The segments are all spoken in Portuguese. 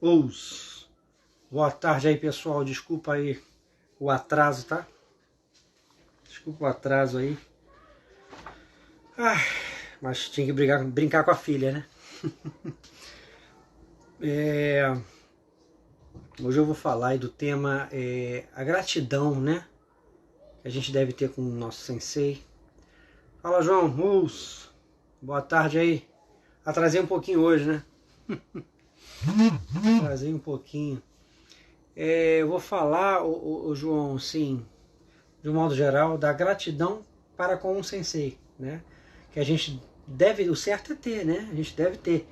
Ous. Boa tarde aí, pessoal. Desculpa aí o atraso, tá? Desculpa o atraso aí. Mas tinha que brincar com a filha, né? Hoje eu vou falar aí do tema a gratidão, né? Que a gente deve ter com o nosso sensei. Fala, João. Ous. Boa tarde aí. Atrasei um pouquinho hoje, né? Atrasei um pouquinho. Eu vou falar, João, sim, de um modo geral, da gratidão para com o sensei, né? Que a gente deve, o certo é ter, né? A gente deve ter.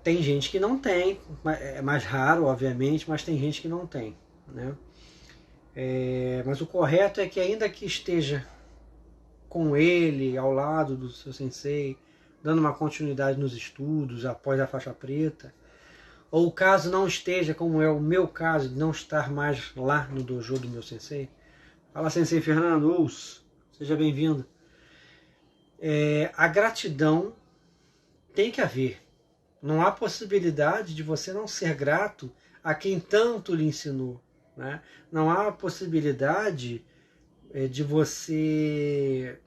Tem gente que não tem, é mais raro, obviamente, mas tem gente que não tem, né? Mas o correto é que ainda que esteja com ele, ao lado do seu sensei, dando uma continuidade nos estudos após a faixa preta, ou caso não esteja, como é o meu caso, de não estar mais lá no dojo do meu sensei. Fala, sensei Fernando, seja bem-vindo. A gratidão tem que haver. Não há possibilidade de você não ser grato a quem tanto lhe ensinou, né? Não há possibilidade de você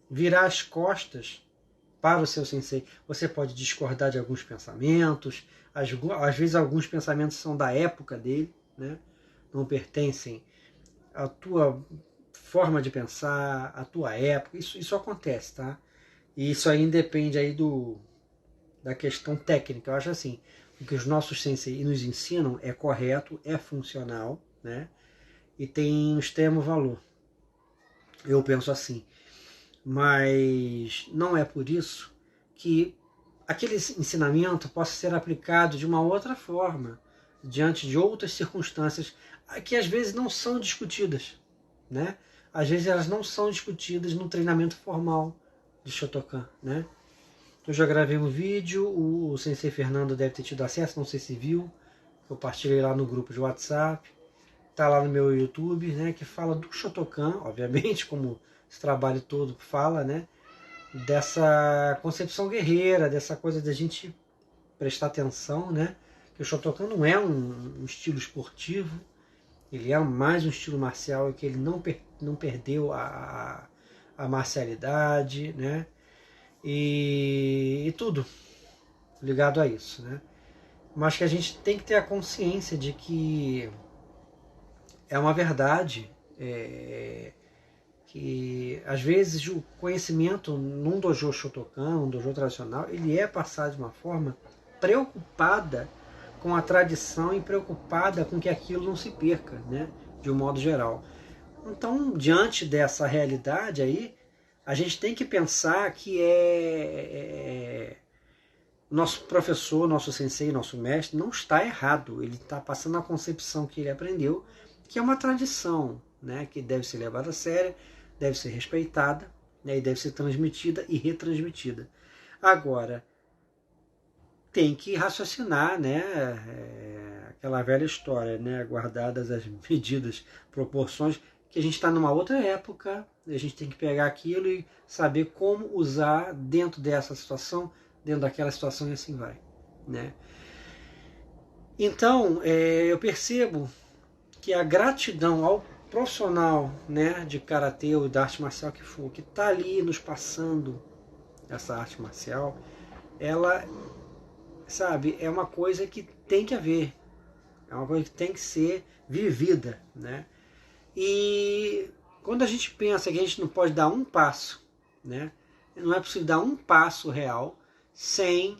virar as costas para o seu sensei. Você pode discordar de alguns pensamentos, às vezes alguns pensamentos são da época dele, né? Não pertencem à tua forma de pensar, à tua época. Isso acontece, tá? E isso aí independe aí da questão técnica. Eu acho assim, o que os nossos sensei nos ensinam é correto, é funcional, né? E tem um extremo valor. Eu penso assim. Mas não é por isso que aquele ensinamento possa ser aplicado de uma outra forma, diante de outras circunstâncias que às vezes não são discutidas, né? Às vezes elas não são discutidas no treinamento formal de Shotokan, né? Eu já gravei um vídeo, o Sensei Fernando deve ter tido acesso, não sei se viu, eu partilhei lá no grupo de WhatsApp, tá lá no meu YouTube, né, que fala do Shotokan, obviamente, como esse trabalho todo fala, né, dessa concepção guerreira, dessa coisa da gente prestar atenção, né, que o Shotokan não é um estilo esportivo, ele é mais um estilo marcial e que ele não perdeu a marcialidade, né, e tudo ligado a isso, né. Mas que a gente tem que ter a consciência de que é uma verdade que às vezes o conhecimento num dojo Shotokan, um dojo tradicional, ele é passado de uma forma preocupada com a tradição e preocupada com que aquilo não se perca, né, de um modo geral. Então, diante dessa realidade aí, a gente tem que pensar que nosso professor, nosso sensei, nosso mestre não está errado. Ele está passando a concepção que ele aprendeu, que é uma tradição, né, que deve ser levada a sério, deve ser respeitada, né, e deve ser transmitida e retransmitida. Agora, tem que raciocinar, né, aquela velha história, né, guardadas as medidas, proporções, que a gente está numa outra época, a gente tem que pegar aquilo e saber como usar dentro dessa situação, dentro daquela situação e assim vai, né? Então, eu percebo que a gratidão ao profissional, né, de karatê ou da arte marcial que for, que está ali nos passando essa arte marcial, ela, sabe, é uma coisa que tem que haver, é uma coisa que tem que ser vivida, né? E quando a gente pensa que a gente não pode dar um passo, né, não é possível dar um passo real sem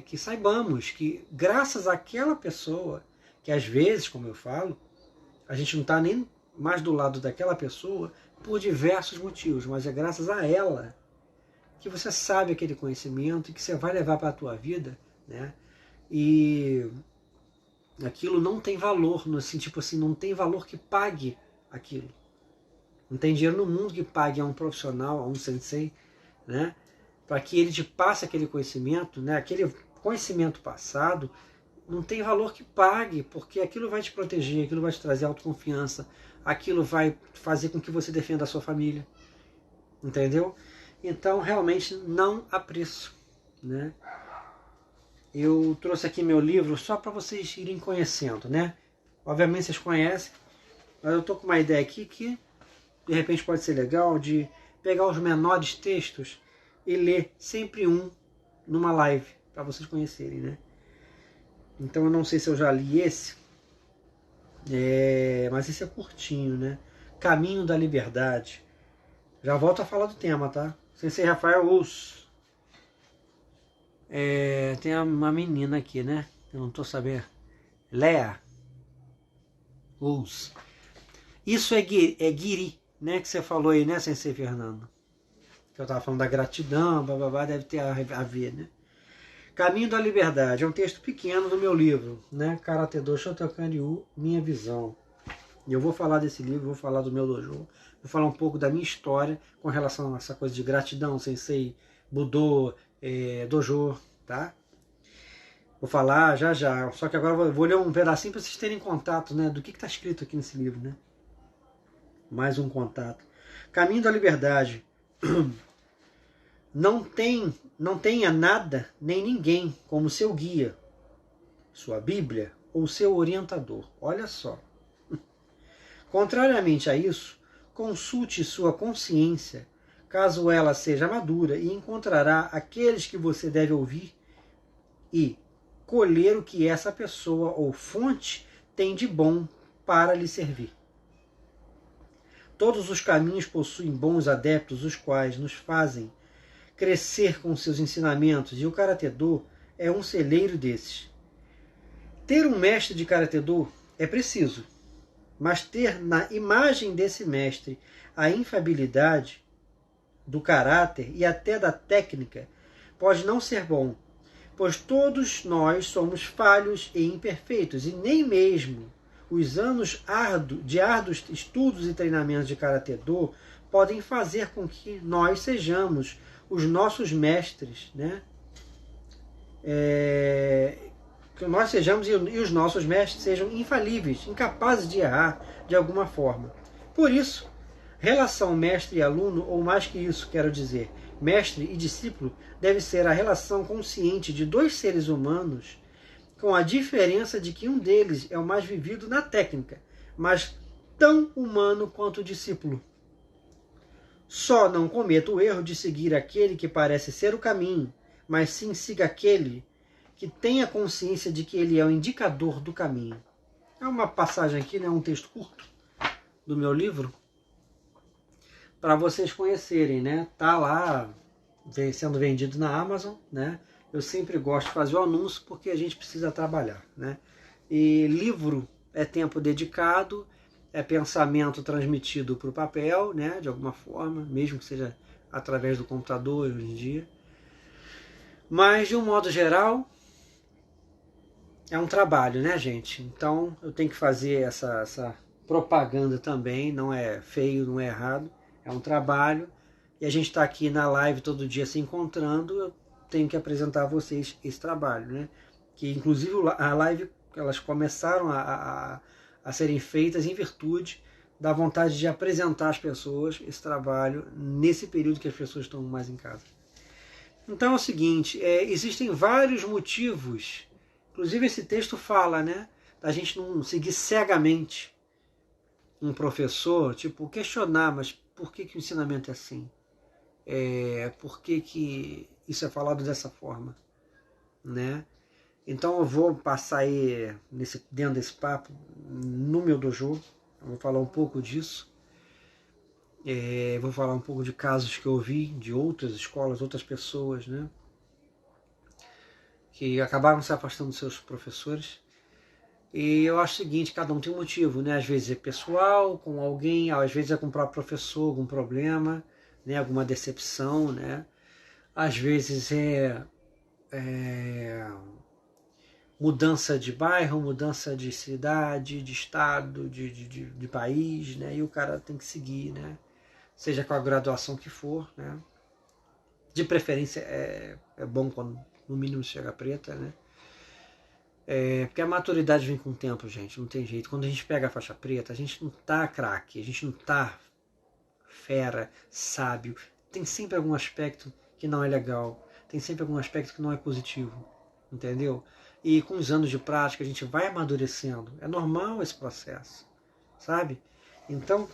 que saibamos que graças àquela pessoa, que às vezes, como eu falo, a gente não está nem mais do lado daquela pessoa por diversos motivos, mas é graças a ela que você sabe aquele conhecimento e que você vai levar para a tua vida, né? E aquilo não tem valor, assim, tipo assim, não tem valor que pague aquilo. Não tem dinheiro no mundo que pague a um profissional, a um sensei, né, para que ele te passe aquele conhecimento, né, aquele conhecimento passado, não tem valor que pague, porque aquilo vai te proteger, aquilo vai te trazer autoconfiança, aquilo vai fazer com que você defenda a sua família, entendeu? Então, realmente, não há preço, né? eu trouxe aqui meu livro só para vocês irem conhecendo, né? Obviamente vocês conhecem, mas eu estou com uma ideia aqui que de repente pode ser legal de pegar os menores textos e ler sempre um numa live, para vocês conhecerem, né? Então eu não sei se eu já li esse, mas esse é curtinho, né? Caminho da Liberdade. Já volto a falar do tema, tá? Sensei Rafael Us. Tem uma menina aqui, né? Eu não tô sabendo. Lea Us. Isso é guiri, né? Que você falou aí, né, Sensei Fernando? Que eu tava falando da gratidão, bababá, deve ter a ver, né? Caminho da Liberdade. É um texto pequeno do meu livro, né? Karate Do Shotokan Ryu, Minha Visão. E eu vou falar desse livro, vou falar do meu dojo, vou falar um pouco da minha história com relação a essa coisa de gratidão, Sensei, Budô, dojo, tá? Vou falar já já, só que agora eu vou ler um pedacinho para vocês terem contato, né, do que está escrito aqui nesse livro, né? Mais um contato. Caminho da Liberdade. Não tenha nada nem ninguém como seu guia, sua Bíblia ou seu orientador. Olha só. Contrariamente a isso, consulte sua consciência, caso ela seja madura, e encontrará aqueles que você deve ouvir e colher o que essa pessoa ou fonte tem de bom para lhe servir. Todos os caminhos possuem bons adeptos, os quais nos fazem crescer com seus ensinamentos, e o Karate Do é um celeiro desses. Ter um mestre de Karate Do é preciso, mas ter na imagem desse mestre a infabilidade do caráter e até da técnica pode não ser bom, pois todos nós somos falhos e imperfeitos, e nem mesmo os anos de árduos estudos e treinamentos de Karate Do podem fazer com que nós sejamos os nossos mestres, né? Que nós sejamos e os nossos mestres sejam infalíveis, incapazes de errar de alguma forma. Por isso, relação mestre e aluno, ou mais que isso, quero dizer, mestre e discípulo, deve ser a relação consciente de dois seres humanos, com a diferença de que um deles é o mais vivido na técnica, mas tão humano quanto o discípulo. Só não cometa o erro de seguir aquele que parece ser o caminho, mas sim siga aquele que tenha consciência de que ele é o indicador do caminho. É uma passagem aqui, né, um texto curto do meu livro, para vocês conhecerem, né? Tá lá sendo vendido na Amazon, né? Eu sempre gosto de fazer o anúncio porque a gente precisa trabalhar, né? E livro é tempo dedicado, é pensamento transmitido para o papel, né? De alguma forma, mesmo que seja através do computador hoje em dia. Mas, de um modo geral, é um trabalho, né, gente? Então, eu tenho que fazer essa propaganda também, não é feio, não é errado, é um trabalho. E a gente está aqui na live todo dia se encontrando, eu tenho que apresentar a vocês esse trabalho, né? Que, inclusive, a live, elas começaram a serem feitas em virtude da vontade de apresentar às pessoas esse trabalho nesse período que as pessoas estão mais em casa. Então é o seguinte, existem vários motivos, inclusive esse texto fala, né, da gente não seguir cegamente um professor, tipo, questionar, mas por que o ensinamento é assim? Por que isso é falado dessa forma? Né? Então eu vou passar aí dentro desse papo no meu dojo, eu vou falar um pouco disso. Vou falar um pouco de casos que eu ouvi de outras escolas, outras pessoas, né, que acabaram se afastando dos seus professores. E eu acho o seguinte, cada um tem um motivo, né? Às vezes é pessoal, com alguém, às vezes é com o próprio professor, algum problema, né? Alguma decepção, né? Às vezes é mudança de bairro, mudança de cidade, de estado, de país, né? E o cara tem que seguir, né? Seja com a graduação que for, né? De preferência é bom quando no mínimo chega preta, né? Porque a maturidade vem com o tempo, gente, não tem jeito. Quando a gente pega a faixa preta, a gente não tá craque, a gente não tá fera, sábio. Tem sempre algum aspecto que não é legal, tem sempre algum aspecto que não é positivo, entendeu? E com os anos de prática a gente vai amadurecendo. É normal esse processo, sabe? Então,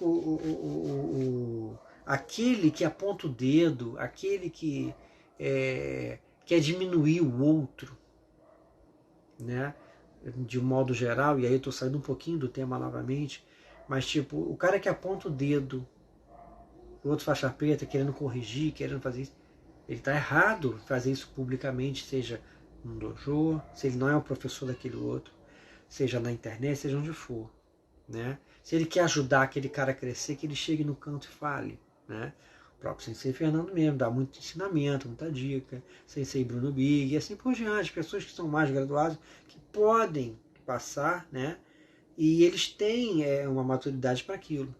aquele que aponta o dedo, aquele que quer diminuir o outro, né? De um modo geral, e aí eu estou saindo um pouquinho do tema novamente, mas tipo, o cara que aponta o dedo, o outro faixa preta, querendo corrigir, querendo fazer isso, ele está errado fazer isso publicamente, seja no dojo, se ele não é o professor daquele outro, seja na internet, seja onde for, né? Se ele quer ajudar aquele cara a crescer, que ele chegue no canto e fale, né? O próprio Sensei Fernando mesmo dá muito ensinamento, muita dica, Sensei Bruno Big, e assim por diante, pessoas que são mais graduadas, que podem passar, né? E eles têm uma maturidade para aquilo.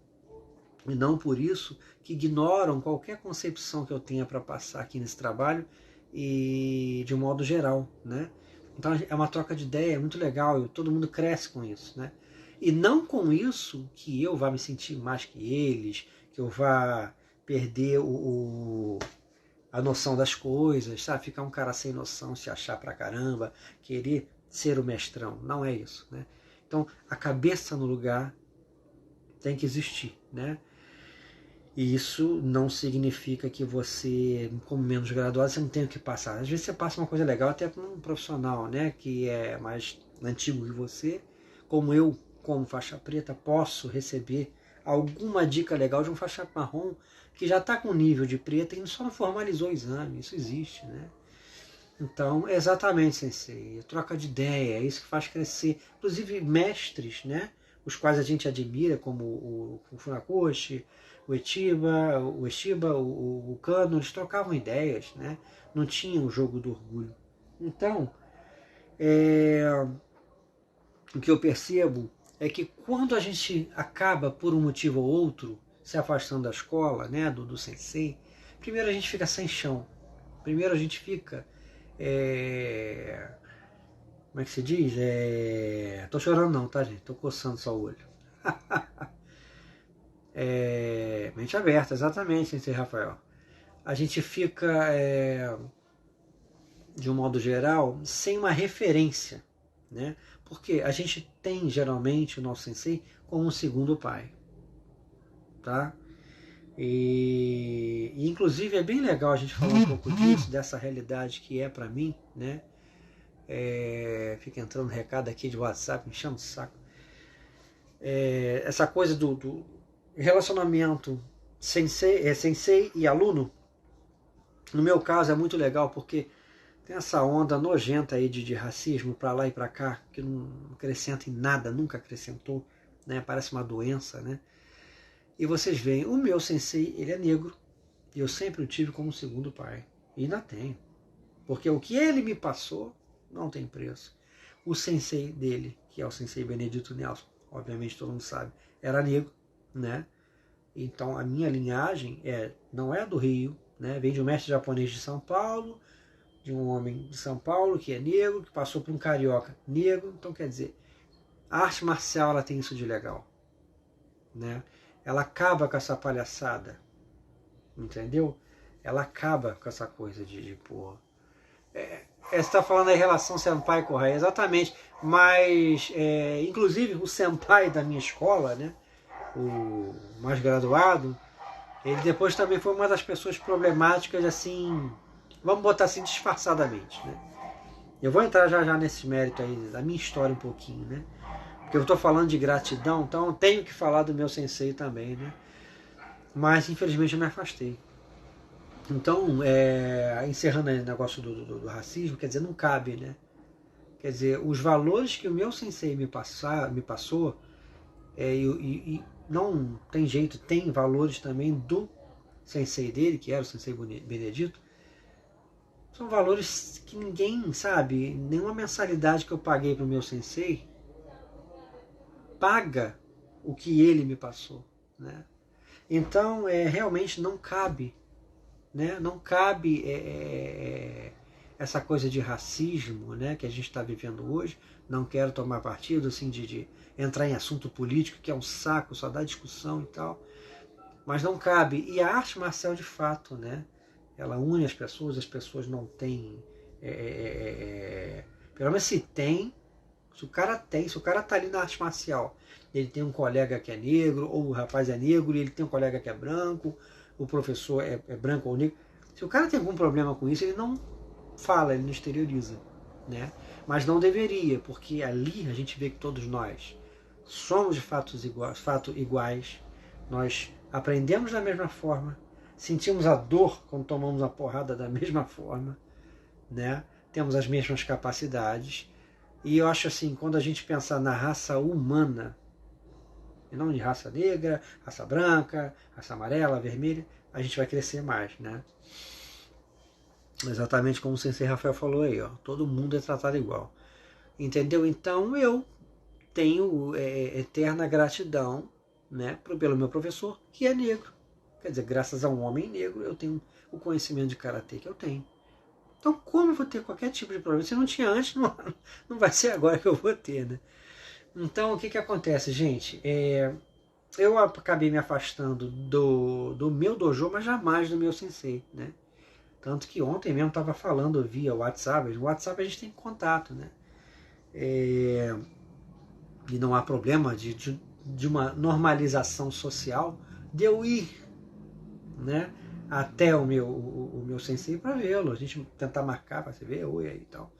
E não por isso que ignoram qualquer concepção que eu tenha para passar aqui nesse trabalho e de um modo geral, né? Então é uma troca de ideia, é muito legal, e todo mundo cresce com isso, né? E não com isso que eu vá me sentir mais que eles, que eu vá perder a noção das coisas, sabe? Ficar um cara sem noção, se achar pra caramba, querer ser o mestrão. Não é isso, né? Então a cabeça no lugar tem que existir, né? E isso não significa que você, como menos graduado, você não tem o que passar. Às vezes você passa uma coisa legal até para um profissional, né, que é mais antigo que você, como eu, como faixa preta, posso receber alguma dica legal de um faixa marrom que já está com nível de preta e só não formalizou o exame. Isso existe, né? Então, exatamente, Sensei, troca de ideia, é isso que faz crescer. Inclusive mestres, né, os quais a gente admira, como o Funakoshi, o Eshiba, o Kano, eles trocavam ideias, né? Não tinha o jogo do orgulho. Então, o que eu percebo é que quando a gente acaba, por um motivo ou outro, se afastando da escola, né, do sensei, primeiro a gente fica sem chão. Primeiro a gente fica... como é que se diz? Tô chorando não, tá, gente? Tô coçando só o olho. Mente aberta, exatamente, sensei Rafael. A gente fica, de um modo geral, sem uma referência, né? Porque a gente tem, geralmente, o nosso sensei como um segundo pai, tá? E inclusive é bem legal a gente falar um pouco disso, dessa realidade que é para mim, né? Fica entrando recado aqui de WhatsApp, me chama o saco. Essa coisa do relacionamento sensei e aluno, no meu caso é muito legal porque tem essa onda nojenta aí de racismo para lá e para cá, que não acrescenta em nada, nunca acrescentou, né? Parece uma doença, né? E vocês veem, o meu sensei, ele é negro, e eu sempre o tive como segundo pai, e ainda tenho, porque o que ele me passou não tem preço. O sensei dele, que é o sensei Benedito Nelson, obviamente todo mundo sabe, era negro, né? Então a minha linhagem não é do Rio, né? Vem de um mestre japonês de São Paulo, de um homem de São Paulo que é negro, que passou por um carioca negro. Então quer dizer, a arte marcial ela tem isso de legal, né? Ela acaba com essa palhaçada, entendeu? Ela acaba com essa coisa de porra. Você está falando aí em relação senpai Correia, exatamente, mas inclusive o senpai da minha escola, né, o mais graduado, ele depois também foi uma das pessoas problemáticas, assim, vamos botar assim, disfarçadamente, né? Eu vou entrar já nesse mérito aí, da minha história um pouquinho, né? Porque eu estou falando de gratidão, então eu tenho que falar do meu sensei também, né? Mas infelizmente eu me afastei. Então, encerrando aí o negócio do racismo, quer dizer, não cabe, né? Quer dizer, os valores que o meu sensei me passou, e não tem jeito, tem valores também do sensei dele, que era o sensei Benedito, são valores que ninguém sabe, nenhuma mensalidade que eu paguei para o meu sensei paga o que ele me passou, né? Então, realmente não cabe, né? Não cabe essa coisa de racismo, né, que a gente está vivendo hoje. Não quero tomar partido assim de entrar em assunto político, que é um saco, só dá discussão e tal, mas não cabe. E a arte marcial, de fato, né, ela une as pessoas não têm Pelo menos se o cara tá ali na arte marcial, ele tem um colega que é negro, ou o rapaz é negro, e ele tem um colega que é branco, o professor é branco ou negro. Se o cara tem algum problema com isso, ele não fala, ele não exterioriza, né? Mas não deveria, porque ali a gente vê que todos nós somos de fato iguais, nós aprendemos da mesma forma, sentimos a dor quando tomamos a porrada da mesma forma, né? Temos as mesmas capacidades. E eu acho assim, quando a gente pensar na raça humana, e não de raça negra, raça branca, raça amarela, vermelha, a gente vai crescer mais, né? Exatamente como o Sensei Rafael falou aí, ó, todo mundo é tratado igual. Entendeu? Então eu tenho eterna gratidão, né, pelo meu professor, que é negro. Quer dizer, graças a um homem negro, eu tenho o conhecimento de karatê que eu tenho. Então, como eu vou ter qualquer tipo de problema? Se não tinha antes, não vai ser agora que eu vou ter, né? Então, o que acontece, gente? Eu acabei me afastando do meu dojo, mas jamais do meu sensei, né? Tanto que ontem mesmo estava falando via WhatsApp. No WhatsApp a gente tem contato, né? E não há problema de uma normalização social de eu ir, né, até o meu sensei para vê-lo, a gente tentar marcar para você ver, oi aí e tal.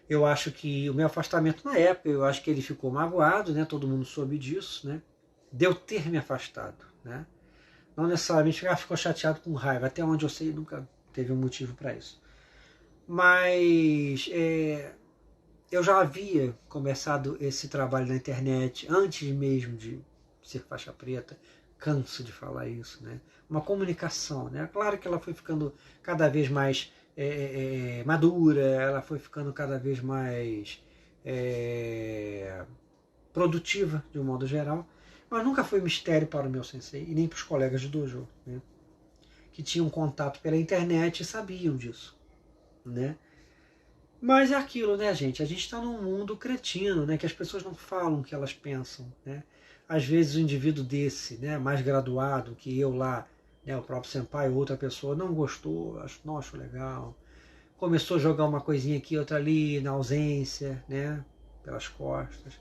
Eu acho que o meu afastamento na época, eu acho que ele ficou magoado, né, todo mundo soube disso, né, de eu ter me afastado, né, não necessariamente ficou chateado com raiva, até onde eu sei nunca teve um motivo para isso. Mas eu já havia começado esse trabalho na internet antes mesmo de ser faixa preta, canso de falar isso, né? Uma comunicação, né? Claro que ela foi ficando cada vez mais madura, ela foi ficando cada vez mais produtiva, de um modo geral, mas nunca foi mistério para o meu sensei e nem para os colegas de dojo, né? Que tinham contato pela internet e sabiam disso, né? Mas é aquilo, né, gente? A gente está num mundo cretino, né? Que as pessoas não falam o que elas pensam, né? Às vezes o indivíduo desse, né, mais graduado que eu lá, né, o próprio senpai ou outra pessoa, não gostou, não achou legal, começou a jogar uma coisinha aqui, outra ali, na ausência, né, pelas costas.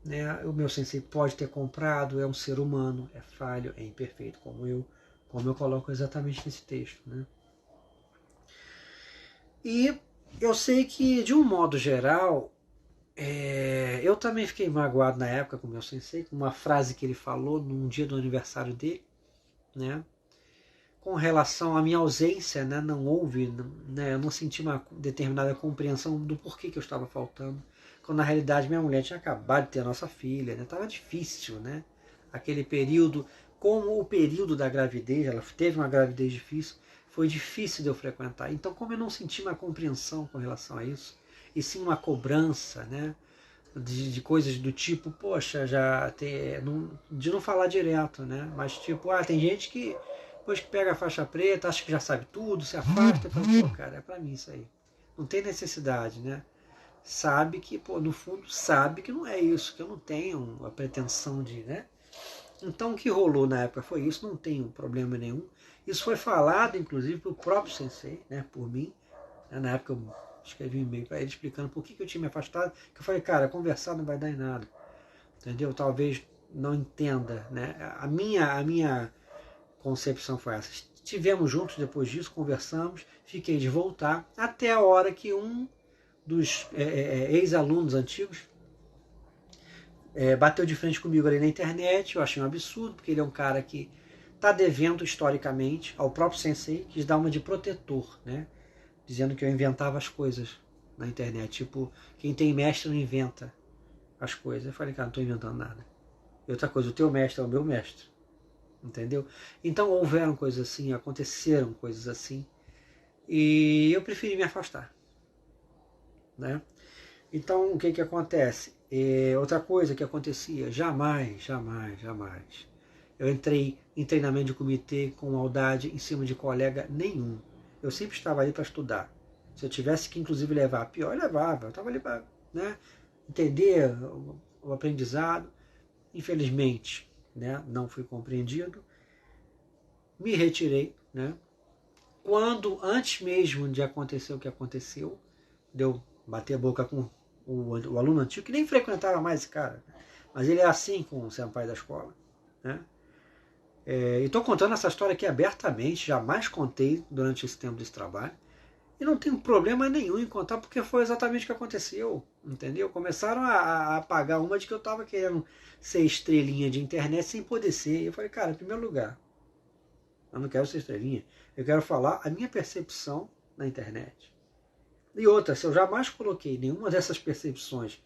Né? O meu sensei pode ter comprado, é um ser humano, é falho, é imperfeito, como eu coloco exatamente nesse texto, né? E eu sei que, de um modo geral, eu também fiquei magoado na época com o meu sensei, com uma frase que ele falou num dia do aniversário dele, né? Com relação à minha ausência, né? Não houve, né? Eu não senti uma determinada compreensão do porquê que eu estava faltando, quando na realidade minha mulher tinha acabado de ter a nossa filha, né? Tava difícil, né? Aquele período, como o período da gravidez, ela teve uma gravidez difícil, foi difícil de eu frequentar. Então, como eu não senti uma compreensão com relação a isso, e sim uma cobrança, né, de coisas do tipo, poxa, de não falar direto, né, mas tipo, tem gente que depois que pega a faixa preta, acha que já sabe tudo, se afasta e fala, pô, cara, é pra mim isso aí. Não tem necessidade, né? Sabe que, pô, no fundo, sabe que não é isso, que eu não tenho a pretensão de, né? Então o que rolou na época foi isso, não tenho problema nenhum. Isso foi falado, inclusive, pelo próprio sensei, né, por mim. Na época eu escrevi um e-mail para ele explicando por que eu tinha me afastado. Que eu falei, cara, conversar não vai dar em nada. Entendeu? Talvez não entenda. Né? A minha concepção foi essa. Estivemos juntos depois disso, conversamos, fiquei de voltar, até a hora que um dos ex-alunos antigos bateu de frente comigo ali na internet. Eu achei um absurdo, porque ele é um cara que está devendo historicamente ao próprio sensei, quis dar uma de protetor, né? Dizendo que eu inventava as coisas na internet. Tipo, quem tem mestre não inventa as coisas. Eu falei, cara, não estou inventando nada. E outra coisa, o teu mestre é o meu mestre. Entendeu? Então houveram coisas assim, aconteceram coisas assim. E eu preferi me afastar. Né? Então o que acontece? Outra coisa que acontecia, jamais. Eu entrei em treinamento de comitê com maldade em cima de colega nenhum. Eu sempre estava ali para estudar. Se eu tivesse que, inclusive, levar a pior, eu levava. Eu estava ali para, né, entender o aprendizado. Infelizmente, né, não fui compreendido. Me retirei. Né? quando, antes mesmo de acontecer o que aconteceu, deu bater a boca com o aluno antigo, que nem frequentava mais esse cara, mas ele é assim com o senpai da escola, né? E estou contando essa história aqui abertamente, jamais contei durante esse tempo desse trabalho, e não tenho problema nenhum em contar, porque foi exatamente o que aconteceu, entendeu? Começaram a pagar uma de que eu estava querendo ser estrelinha de internet sem poder ser. Eu falei, cara, em primeiro lugar, eu não quero ser estrelinha, eu quero falar a minha percepção na internet. E outra, se eu jamais coloquei nenhuma dessas percepções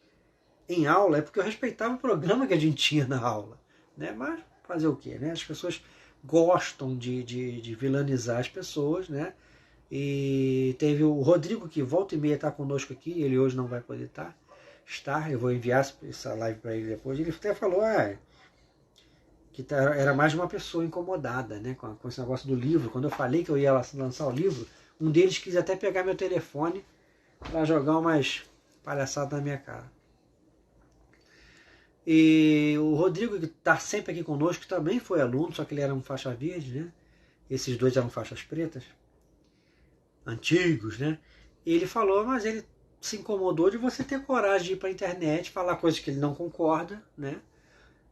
em aula, é porque eu respeitava o programa que a gente tinha na aula, né? Mas fazer o quê, né? As pessoas gostam de vilanizar as pessoas, né? E teve o Rodrigo, que volta e meia está conosco aqui, ele hoje não vai poder estar, eu vou enviar essa live para ele depois. Ele até falou que era mais uma pessoa incomodada, né, com esse negócio do livro. Quando eu falei que eu ia lançar o livro, um deles quis até pegar meu telefone para jogar umas palhaçadas na minha cara. E o Rodrigo, que está sempre aqui conosco, também foi aluno, só que ele era um faixa verde, né? Esses dois eram faixas pretas, antigos, né? E ele falou, mas ele se incomodou de você ter coragem de ir para a internet, falar coisas que ele não concorda, né?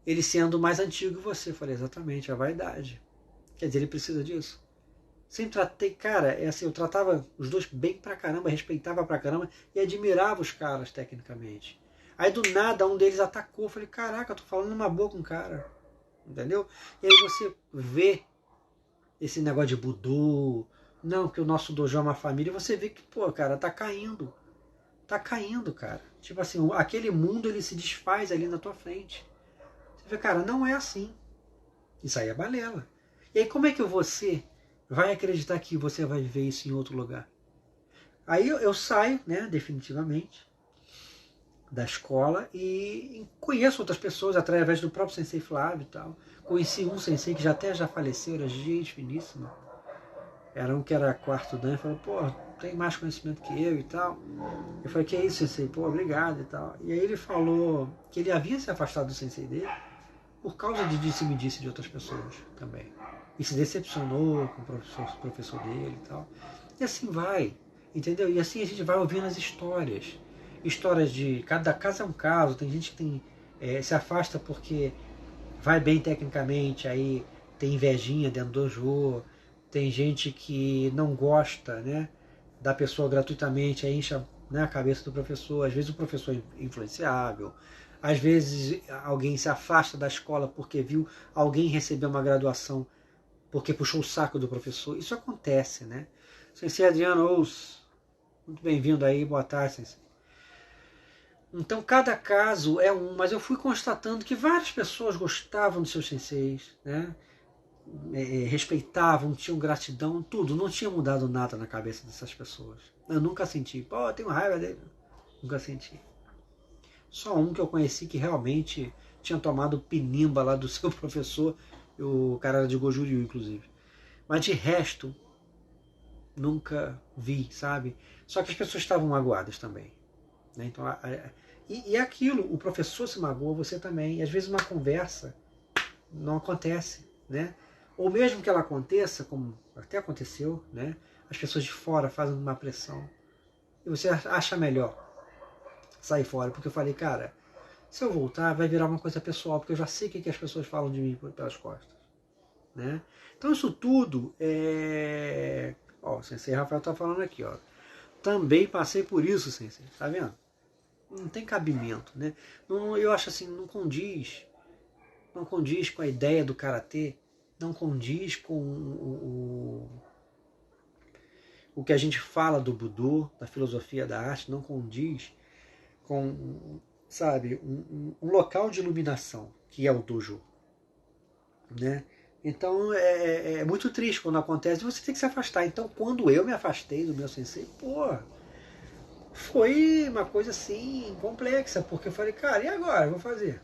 Ele sendo mais antigo que você. Eu falei, exatamente, a vaidade. Quer dizer, ele precisa disso. Sempre tratei, cara, assim, eu tratava os dois bem pra caramba, respeitava pra caramba e admirava os caras tecnicamente. Aí do nada um deles atacou, eu falei, caraca, eu tô falando numa boa com o cara, entendeu? E aí você vê esse negócio de Budu, não, que o nosso dojo é uma família, você vê que, pô, cara, tá caindo, cara. Tipo assim, aquele mundo ele se desfaz ali na tua frente. Você vê, cara, não é assim. Isso aí é balela. E aí como é que você vai acreditar que você vai viver isso em outro lugar? Aí eu saio, né, definitivamente, da escola e conheço outras pessoas através do próprio sensei Flávio e tal. Conheci um sensei que já faleceu, era gente finíssima. Era um que era quarto dan, falou, pô, tem mais conhecimento que eu e tal. Eu falei, que é isso, sensei? Pô, obrigado e tal. E aí ele falou que ele havia se afastado do sensei dele por causa de disse-me-disse de outras pessoas também. E se decepcionou com o professor dele e tal. E assim vai, entendeu? E assim a gente vai ouvindo as histórias. Histórias de... Cada caso é um caso. Tem gente que se afasta porque vai bem tecnicamente, aí tem invejinha dentro do dojo. Tem gente que não gosta, né, da pessoa gratuitamente, aí enche, né, a cabeça do professor. Às vezes o professor é influenciável. Às vezes alguém se afasta da escola porque viu alguém receber uma graduação porque puxou o saco do professor. Isso acontece, né? Sensei Adriano Ous, muito bem-vindo aí, boa tarde, sensei. Então cada caso é um, mas eu fui constatando que várias pessoas gostavam dos seus senseis, né? Respeitavam, tinham gratidão, tudo. Não tinha mudado nada na cabeça dessas pessoas. Eu nunca senti, pô, eu tenho raiva dele. Nunca senti. Só um que eu conheci que realmente tinha tomado pinimba lá do seu professor. O cara era de Goju Ryu, inclusive. Mas de resto, nunca vi, sabe? Só que as pessoas estavam magoadas também. Né? Então, e aquilo, o professor se magoa, você também. E às vezes uma conversa não acontece, né? Ou mesmo que ela aconteça, como até aconteceu, né? As pessoas de fora fazem uma pressão. E você acha melhor sair fora. Porque eu falei, cara, se eu voltar vai virar uma coisa pessoal, porque eu já sei o que as pessoas falam de mim pelas costas. Né? Então isso tudo é... Ó, o sensei Rafael está falando aqui, ó. Também passei por isso, sensei. Tá vendo? Não tem cabimento, né? Não, eu acho assim, não condiz com a ideia do karatê, não condiz com o que a gente fala do Budo, da filosofia da arte, não condiz com, sabe, um local de iluminação, que é o dojo. Né? Então é muito triste quando acontece, você tem que se afastar. Então quando eu me afastei do meu sensei, pô, foi uma coisa assim complexa, porque eu falei, cara, e agora? Eu vou fazer,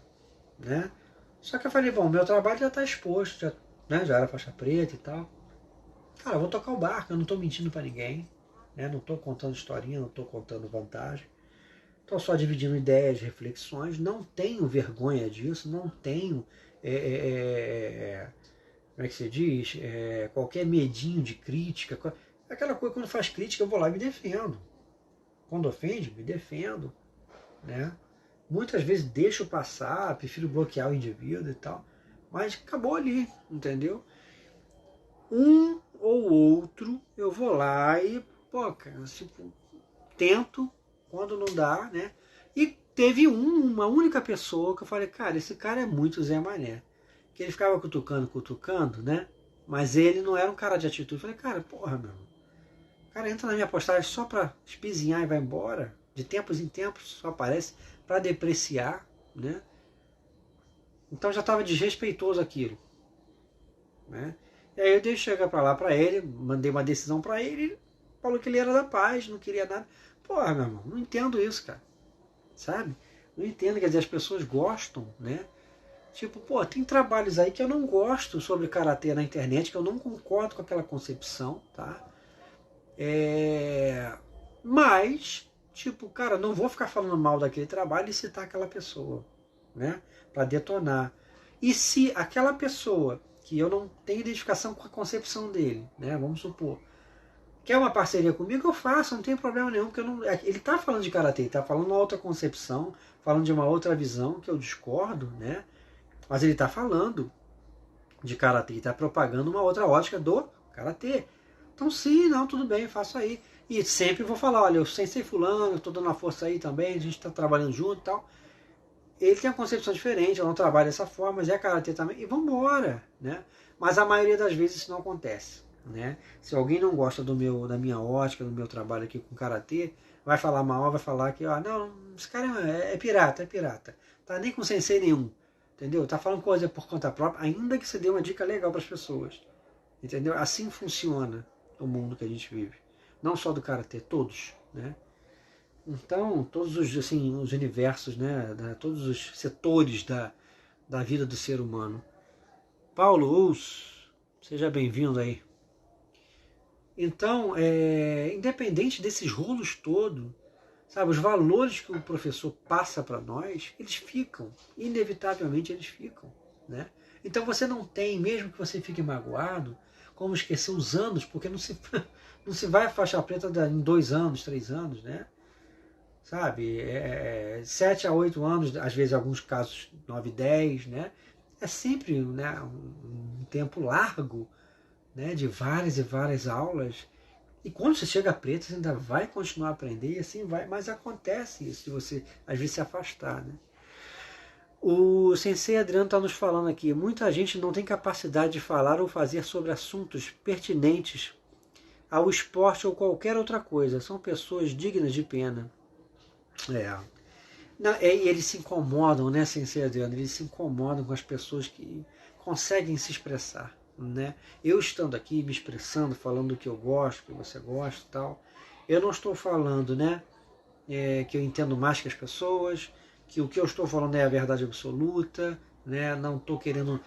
né? Só que eu falei, bom, meu trabalho já está exposto, já era faixa preta e tal. Cara, eu vou tocar o barco, eu não estou mentindo para ninguém, né? Não estou contando historinha, não estou contando vantagem. Estou só dividindo ideias, reflexões, não tenho vergonha disso, não tenho, como é que se diz, qualquer medinho de crítica. Aquela coisa, quando faz crítica, eu vou lá e me defendo. Quando ofende, me defendo, né? Muitas vezes deixo passar, prefiro bloquear o indivíduo e tal, mas acabou ali, entendeu? Um ou outro, eu vou lá e, pô, cara, tipo, tento, quando não dá, né? E teve uma única pessoa que eu falei, cara, esse cara é muito Zé Mané. Que ele ficava cutucando, né? Mas ele não era um cara de atitude. Eu falei, cara, porra, meu. O cara entra na minha postagem só pra espizinhar e vai embora. De tempos em tempos só aparece pra depreciar, né? Então já estava desrespeitoso aquilo, né? E aí eu deixei chegar pra lá pra ele, mandei uma decisão pra ele, falou que ele era da paz, não queria nada. Porra, meu irmão, não entendo isso, cara. Sabe? Não entendo, quer dizer, as pessoas gostam, né? Tipo, pô, tem trabalhos aí que eu não gosto sobre karatê na internet, que eu não concordo com aquela concepção, tá? Mas, tipo, cara, não vou ficar falando mal daquele trabalho e citar aquela pessoa, né? Pra detonar. E se aquela pessoa, que eu não tenho identificação com a concepção dele, né? Vamos supor, quer uma parceria comigo, eu faço, não tem problema nenhum, porque eu não, ele está falando de karatê, ele está falando uma outra concepção, falando de uma outra visão que eu discordo, né? Mas ele está falando de karatê, está propagando uma outra ótica do karatê. Então sim, não, tudo bem, faço aí. E sempre vou falar, olha, eu sensei fulano, eu estou dando uma força aí também, a gente está trabalhando junto e tal. Ele tem uma concepção diferente, eu não trabalho dessa forma, mas é karatê também, e vamos embora, né? Mas a maioria das vezes isso não acontece, né? Se alguém não gosta da minha ótica, do meu trabalho aqui com karatê, vai falar mal, vai falar que, ó, não, esse cara é pirata, é pirata. Tá nem com sensei nenhum, entendeu? Tá falando coisa por conta própria, ainda que você dê uma dica legal para as pessoas, entendeu? Assim funciona o mundo que a gente vive. Não só do karatê, todos, né? Então, todos os, assim, os universos, né, todos os setores da vida do ser humano. Paulo Ous, seja bem-vindo aí. Então, independente desses rolos todos, sabe, os valores que o professor passa para nós, eles ficam, inevitavelmente eles ficam, né? Então você não tem, mesmo que você fique magoado, como esquecer os anos, porque não se, não se vai faixa preta em 2 anos, 3 anos, né? Sabe, 7 a 8 anos, às vezes em alguns casos 9, 10, né? É sempre, né, um tempo largo, né, de várias e várias aulas. E quando você chega a preta, você ainda vai continuar a aprender e assim vai, mas acontece isso de você às vezes se afastar, né? O Sensei Adriano está nos falando aqui, muita gente não tem capacidade de falar ou fazer sobre assuntos pertinentes ao esporte ou qualquer outra coisa. São pessoas dignas de pena. E eles se incomodam, né, Sensei Adriano? Eles se incomodam com as pessoas que conseguem se expressar, né? Eu estando aqui, me expressando, falando do que eu gosto, que você gosta e tal, eu não estou falando, né, que eu entendo mais que as pessoas, que o que eu estou falando é a verdade absoluta, né? Não estou querendo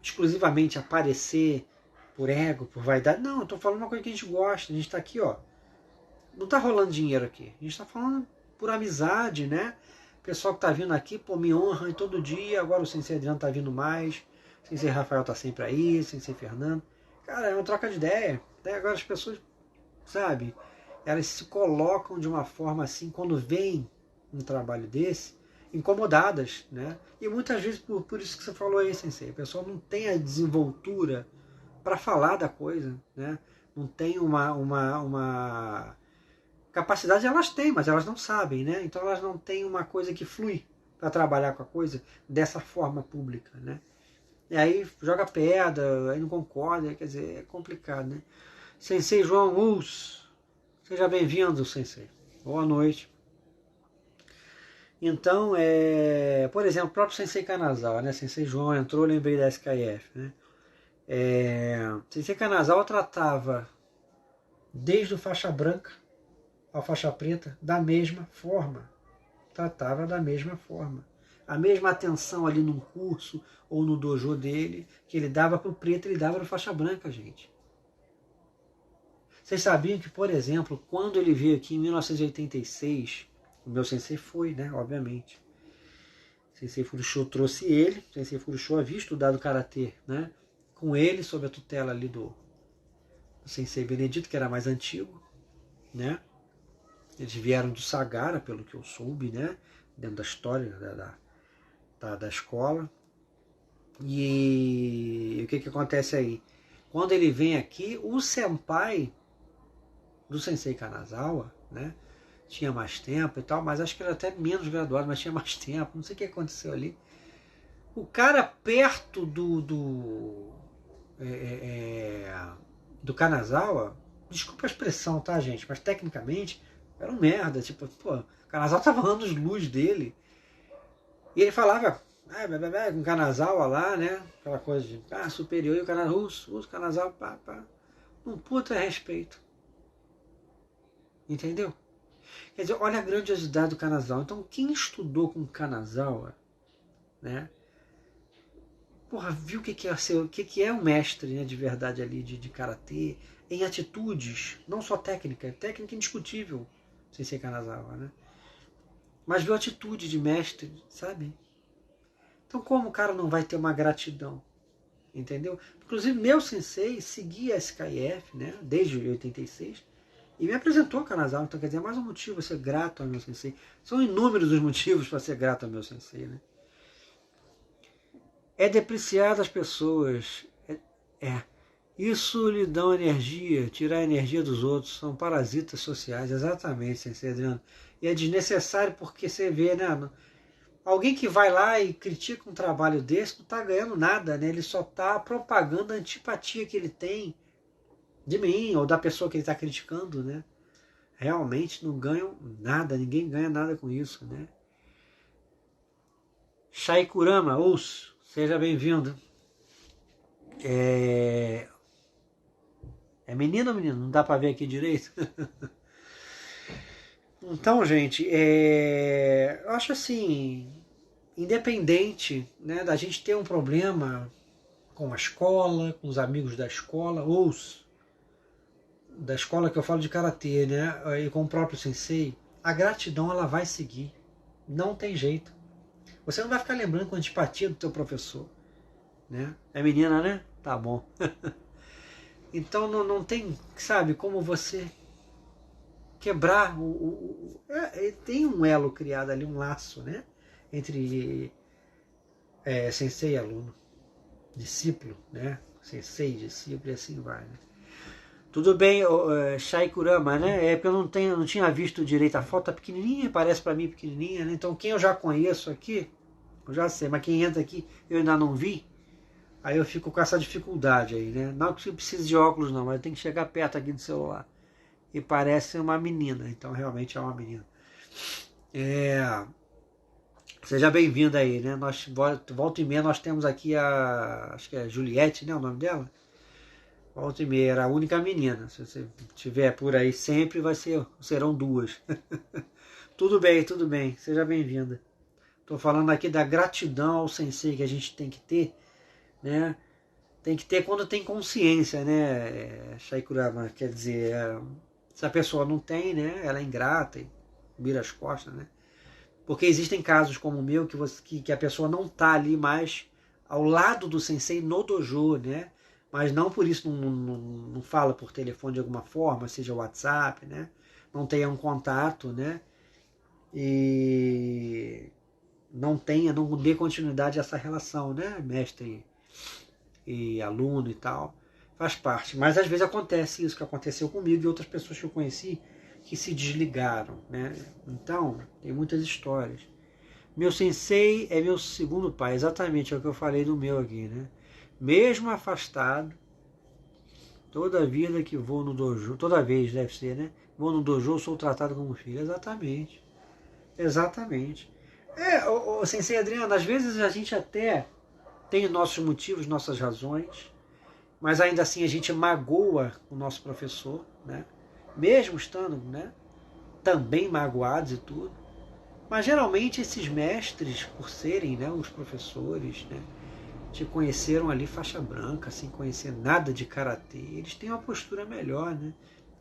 exclusivamente aparecer por ego, por vaidade. Não, eu estou falando uma coisa que a gente gosta, a gente está aqui, ó. Não está rolando dinheiro aqui. A gente está falando por amizade, né? O pessoal que está vindo aqui, pô, me honra todo dia. Agora o Sensei Adriano está vindo mais. O Sensei Rafael está sempre aí. O Sensei Fernando. Cara, é uma troca de ideia. Até agora as pessoas, sabe, elas se colocam de uma forma assim, quando vem um trabalho desse, incomodadas, né? E muitas vezes por isso que você falou aí, Sensei. A pessoa não tem a desenvoltura para falar da coisa, né? Não tem uma capacidade elas têm, mas elas não sabem, né? Então elas não têm uma coisa que flui para trabalhar com a coisa dessa forma pública, né? E aí joga pedra, aí não concorda, quer dizer, é complicado, né? Sensei João Us, seja bem-vindo, Sensei. Boa noite. Então, por exemplo, o próprio Sensei Kanazawa, né? Sensei João entrou, lembrei da SKF, né? Sensei Kanazawa tratava desde o faixa branca a faixa preta da mesma forma. Tratava da mesma forma. A mesma atenção ali num curso ou no dojo dele, que ele dava para o preto, ele dava para a faixa branca, gente. Vocês sabiam que, por exemplo, quando ele veio aqui em 1986, o meu sensei foi, né, obviamente. O sensei Furushou trouxe ele, o sensei Furushou havia estudado karatê, né, com ele, sob a tutela ali do o Sensei Benedito, que era mais antigo, né? Eles vieram do Sagara, pelo que eu soube, né? Dentro da história da escola. E o que acontece aí? Quando ele vem aqui, o senpai do Sensei Kanazawa, né? Tinha mais tempo e tal, mas acho que era até menos graduado, mas tinha mais tempo, não sei o que aconteceu ali. O cara perto do Kanazawa, desculpa a expressão, tá, gente, mas tecnicamente era um merda, tipo, pô, o Kanazawa tava anos-luz dele, e ele falava com o Kanazawa lá, né, aquela coisa de superior, e o Kanazawa, o Kanazawa, pá, um puta respeito, entendeu? Quer dizer, olha a grandiosidade do Kanazawa. Então, quem estudou com o Kanazawa, né, porra, viu o que é ser, o que é um mestre, né, de verdade ali, de karatê, em atitudes, não só técnica indiscutível, sem ser Kanazawa, né? Mas viu a atitude de mestre, sabe? Então como o cara não vai ter uma gratidão? Entendeu? Inclusive meu sensei seguia a SKIF, né, desde 86, e me apresentou a Kanazawa, então quer dizer, é mais um motivo a ser grato ao meu sensei. São inúmeros os motivos para ser grato ao meu sensei, né? É depreciar as pessoas. Isso lhe dá energia, tirar a energia dos outros, são parasitas sociais, exatamente, sensei Adriano. E é desnecessário porque você vê, né? Alguém que vai lá e critica um trabalho desse não está ganhando nada, né? Ele só está propagando a antipatia que ele tem de mim ou da pessoa que ele está criticando, né? Realmente não ganham nada, ninguém ganha nada com isso, né? Shaikurama, ouço, seja bem-vindo. É menino ou menino? Não dá para ver aqui direito? Então, gente, eu acho assim, independente, né, da gente ter um problema com a escola, com os amigos da escola, ou da escola que eu falo de karatê, né, e com o próprio sensei, a gratidão ela vai seguir. Não tem jeito. Você não vai ficar lembrando com antipatia do teu professor, né? É menina, né? Tá bom. Então não tem, sabe, como você quebrar tem um elo criado ali, um laço, né, entre sensei e aluno, discípulo, né, sensei e discípulo, e assim vai, né? Tudo bem, Shaikurama, né? É porque eu não tinha visto direito a foto, tá pequenininha, parece para mim pequenininha, né? Então quem eu já conheço aqui, eu já sei, mas quem entra aqui eu ainda não vi, aí eu fico com essa dificuldade aí, né? Não que eu precise de óculos não, mas tem que chegar perto aqui do celular. E parece uma menina, então realmente é uma menina. Seja bem-vinda aí, né? Nós, volta e meia, nós temos aqui acho que é Juliette, né? O nome dela? Volta e meia, era a única menina. Se você estiver por aí sempre, serão duas. Tudo bem, seja bem-vinda. Estou falando aqui da gratidão ao sensei que a gente tem que ter, né? Tem que ter quando tem consciência, né? Shaikurama, quer dizer, se a pessoa não tem, né? Ela é ingrata e vira as costas, né? Porque existem casos como o meu que a pessoa não está ali mais ao lado do sensei no dojo, né? Mas não por isso não fala por telefone de alguma forma, seja WhatsApp, né? Não tenha um contato, né? E não dê continuidade a essa relação, né? Mestre e aluno e tal. Faz parte. Mas às vezes acontece isso que aconteceu comigo e outras pessoas que eu conheci que se desligaram, né? Então, tem muitas histórias. Meu sensei é meu segundo pai, exatamente é o que eu falei do meu aqui, né? Mesmo afastado, toda vida que vou no dojo, toda vez deve ser, né? Vou no dojo, sou tratado como filho. Exatamente. Exatamente. O sensei Adriano, às vezes a gente até tem nossos motivos, nossas razões, mas ainda assim a gente magoa o nosso professor, né? Mesmo estando, né, também magoados e tudo. Mas geralmente esses mestres, por serem, né, os professores, né, te conheceram ali faixa branca, sem conhecer nada de karatê, eles têm uma postura melhor, né?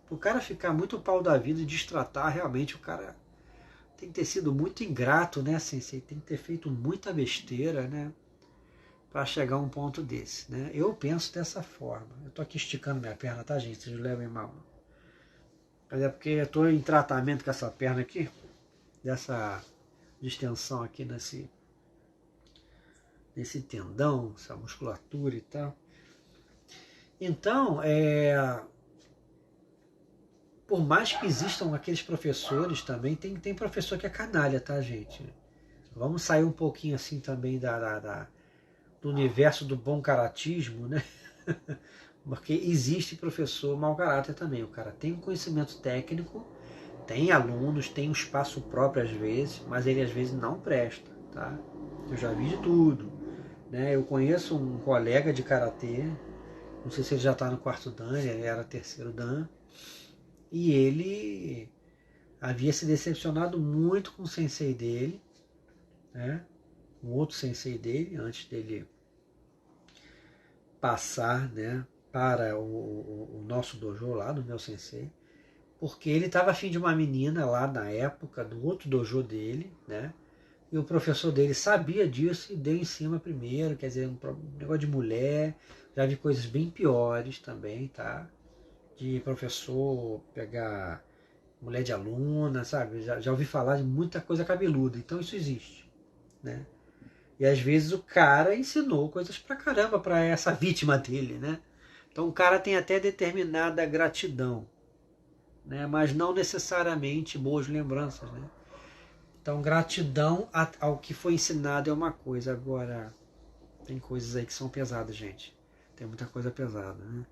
O cara ficar muito pau da vida e destratar, realmente o cara tem que ter sido muito ingrato, né, sensei? Tem que ter feito muita besteira, né? para chegar a um ponto desse, né? Eu penso dessa forma. Eu tô aqui esticando minha perna, tá, gente? Vocês levem mal. Mas é porque eu tô em tratamento com essa perna aqui, dessa distensão aqui nesse tendão, essa musculatura e tal. Então, por mais que existam aqueles professores também, tem professor que é canalha, tá, gente? Vamos sair um pouquinho assim também do universo do bom caratismo, né? Porque existe professor mau caráter também. O cara tem um conhecimento técnico, tem alunos, tem um espaço próprio às vezes, mas ele às vezes não presta, tá? Eu já vi de tudo, né? Eu conheço um colega de karatê, não sei se ele já está no quarto dan, ele era terceiro dan, e ele havia se decepcionado muito com o sensei dele, né? Um outro sensei dele, antes dele passar, né, para o nosso dojo lá, do meu sensei, porque ele estava afim de uma menina lá na época, do outro dojo dele, né? E o professor dele sabia disso e deu em cima primeiro, quer dizer, um negócio de mulher. Já vi coisas bem piores também, tá? De professor pegar mulher de aluna, sabe? Já ouvi falar de muita coisa cabeluda, então isso existe, né? E às vezes o cara ensinou coisas pra caramba pra essa vítima dele, né? Então o cara tem até determinada gratidão, né? Mas não necessariamente boas lembranças, né? Então gratidão ao que foi ensinado é uma coisa, agora tem coisas aí que são pesadas, gente. Tem muita coisa pesada, né?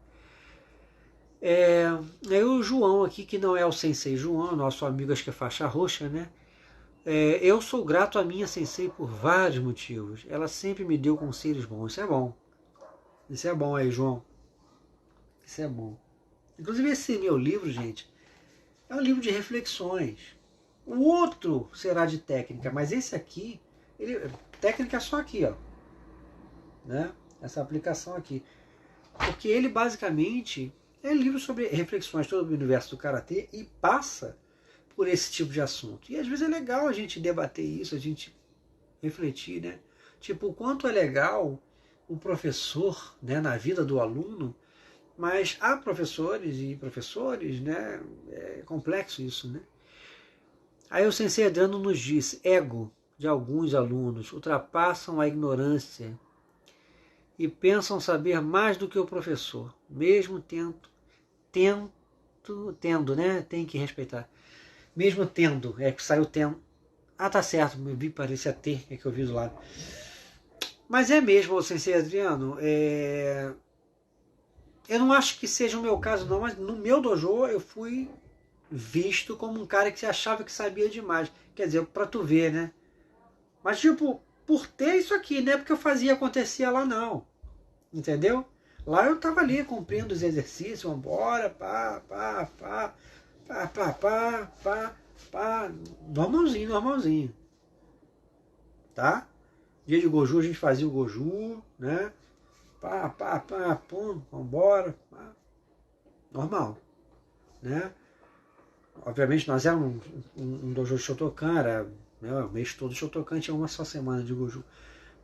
Aí o João aqui, que não é o Sensei João, nosso amigo, acho que é faixa roxa, né? Eu sou grato à minha sensei por vários motivos. Ela sempre me deu conselhos bons. Isso é bom. Isso é bom aí, João. Isso é bom. Inclusive esse meu livro, gente, é um livro de reflexões. O outro será de técnica, mas esse aqui, técnica é só aqui, ó, né? Essa aplicação aqui. Porque ele basicamente é livro sobre reflexões sobre o universo do karatê e passa por esse tipo de assunto. E às vezes é legal a gente debater isso, a gente refletir, né? Tipo, o quanto é legal o professor, né, na vida do aluno, mas há professores e professores, né? É complexo isso, né? Aí o Sensei Adriano nos diz: ego de alguns alunos ultrapassam a ignorância e pensam saber mais do que o professor, mesmo tendo, né? Tem que respeitar. Mesmo tendo, que saiu tendo. Ah, tá certo, me vi, parecia ter, que eu vi do lado. Mas é mesmo, Sensei Adriano, eu não acho que seja o meu caso não, mas no meu dojo eu fui visto como um cara que se achava que sabia demais. Quer dizer, pra tu ver, né? Mas tipo, por ter isso aqui, não é porque eu fazia acontecia lá não. Entendeu? Lá eu tava ali cumprindo os exercícios, vambora, pá, pá, pá, pá, pá, pá, pá, pá, normalzinho, normalzinho. Tá? Dia de Goju a gente fazia o Goju, né? Pá, pá, pá, pum, vambora, pá. Normal, né? Obviamente nós éramos um dojo de Shotokan, era, né, o mês todo de Shotokan, tinha uma só semana de Goju.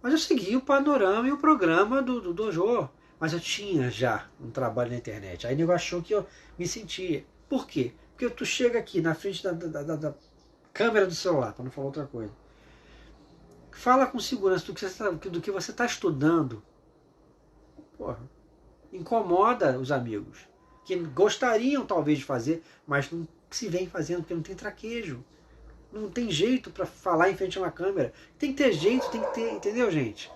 Mas eu segui o panorama e o programa do dojo. Mas eu tinha já um trabalho na internet. Aí o nego achou que eu me sentia. Por quê? Porque tu chega aqui na frente da câmera do celular, para não falar outra coisa. Fala com segurança do que você está estudando. Porra, incomoda os amigos. Que gostariam talvez de fazer, mas não se vem fazendo porque não tem traquejo. Não tem jeito para falar em frente a uma câmera. Tem que ter jeito, tem que ter, entendeu, gente?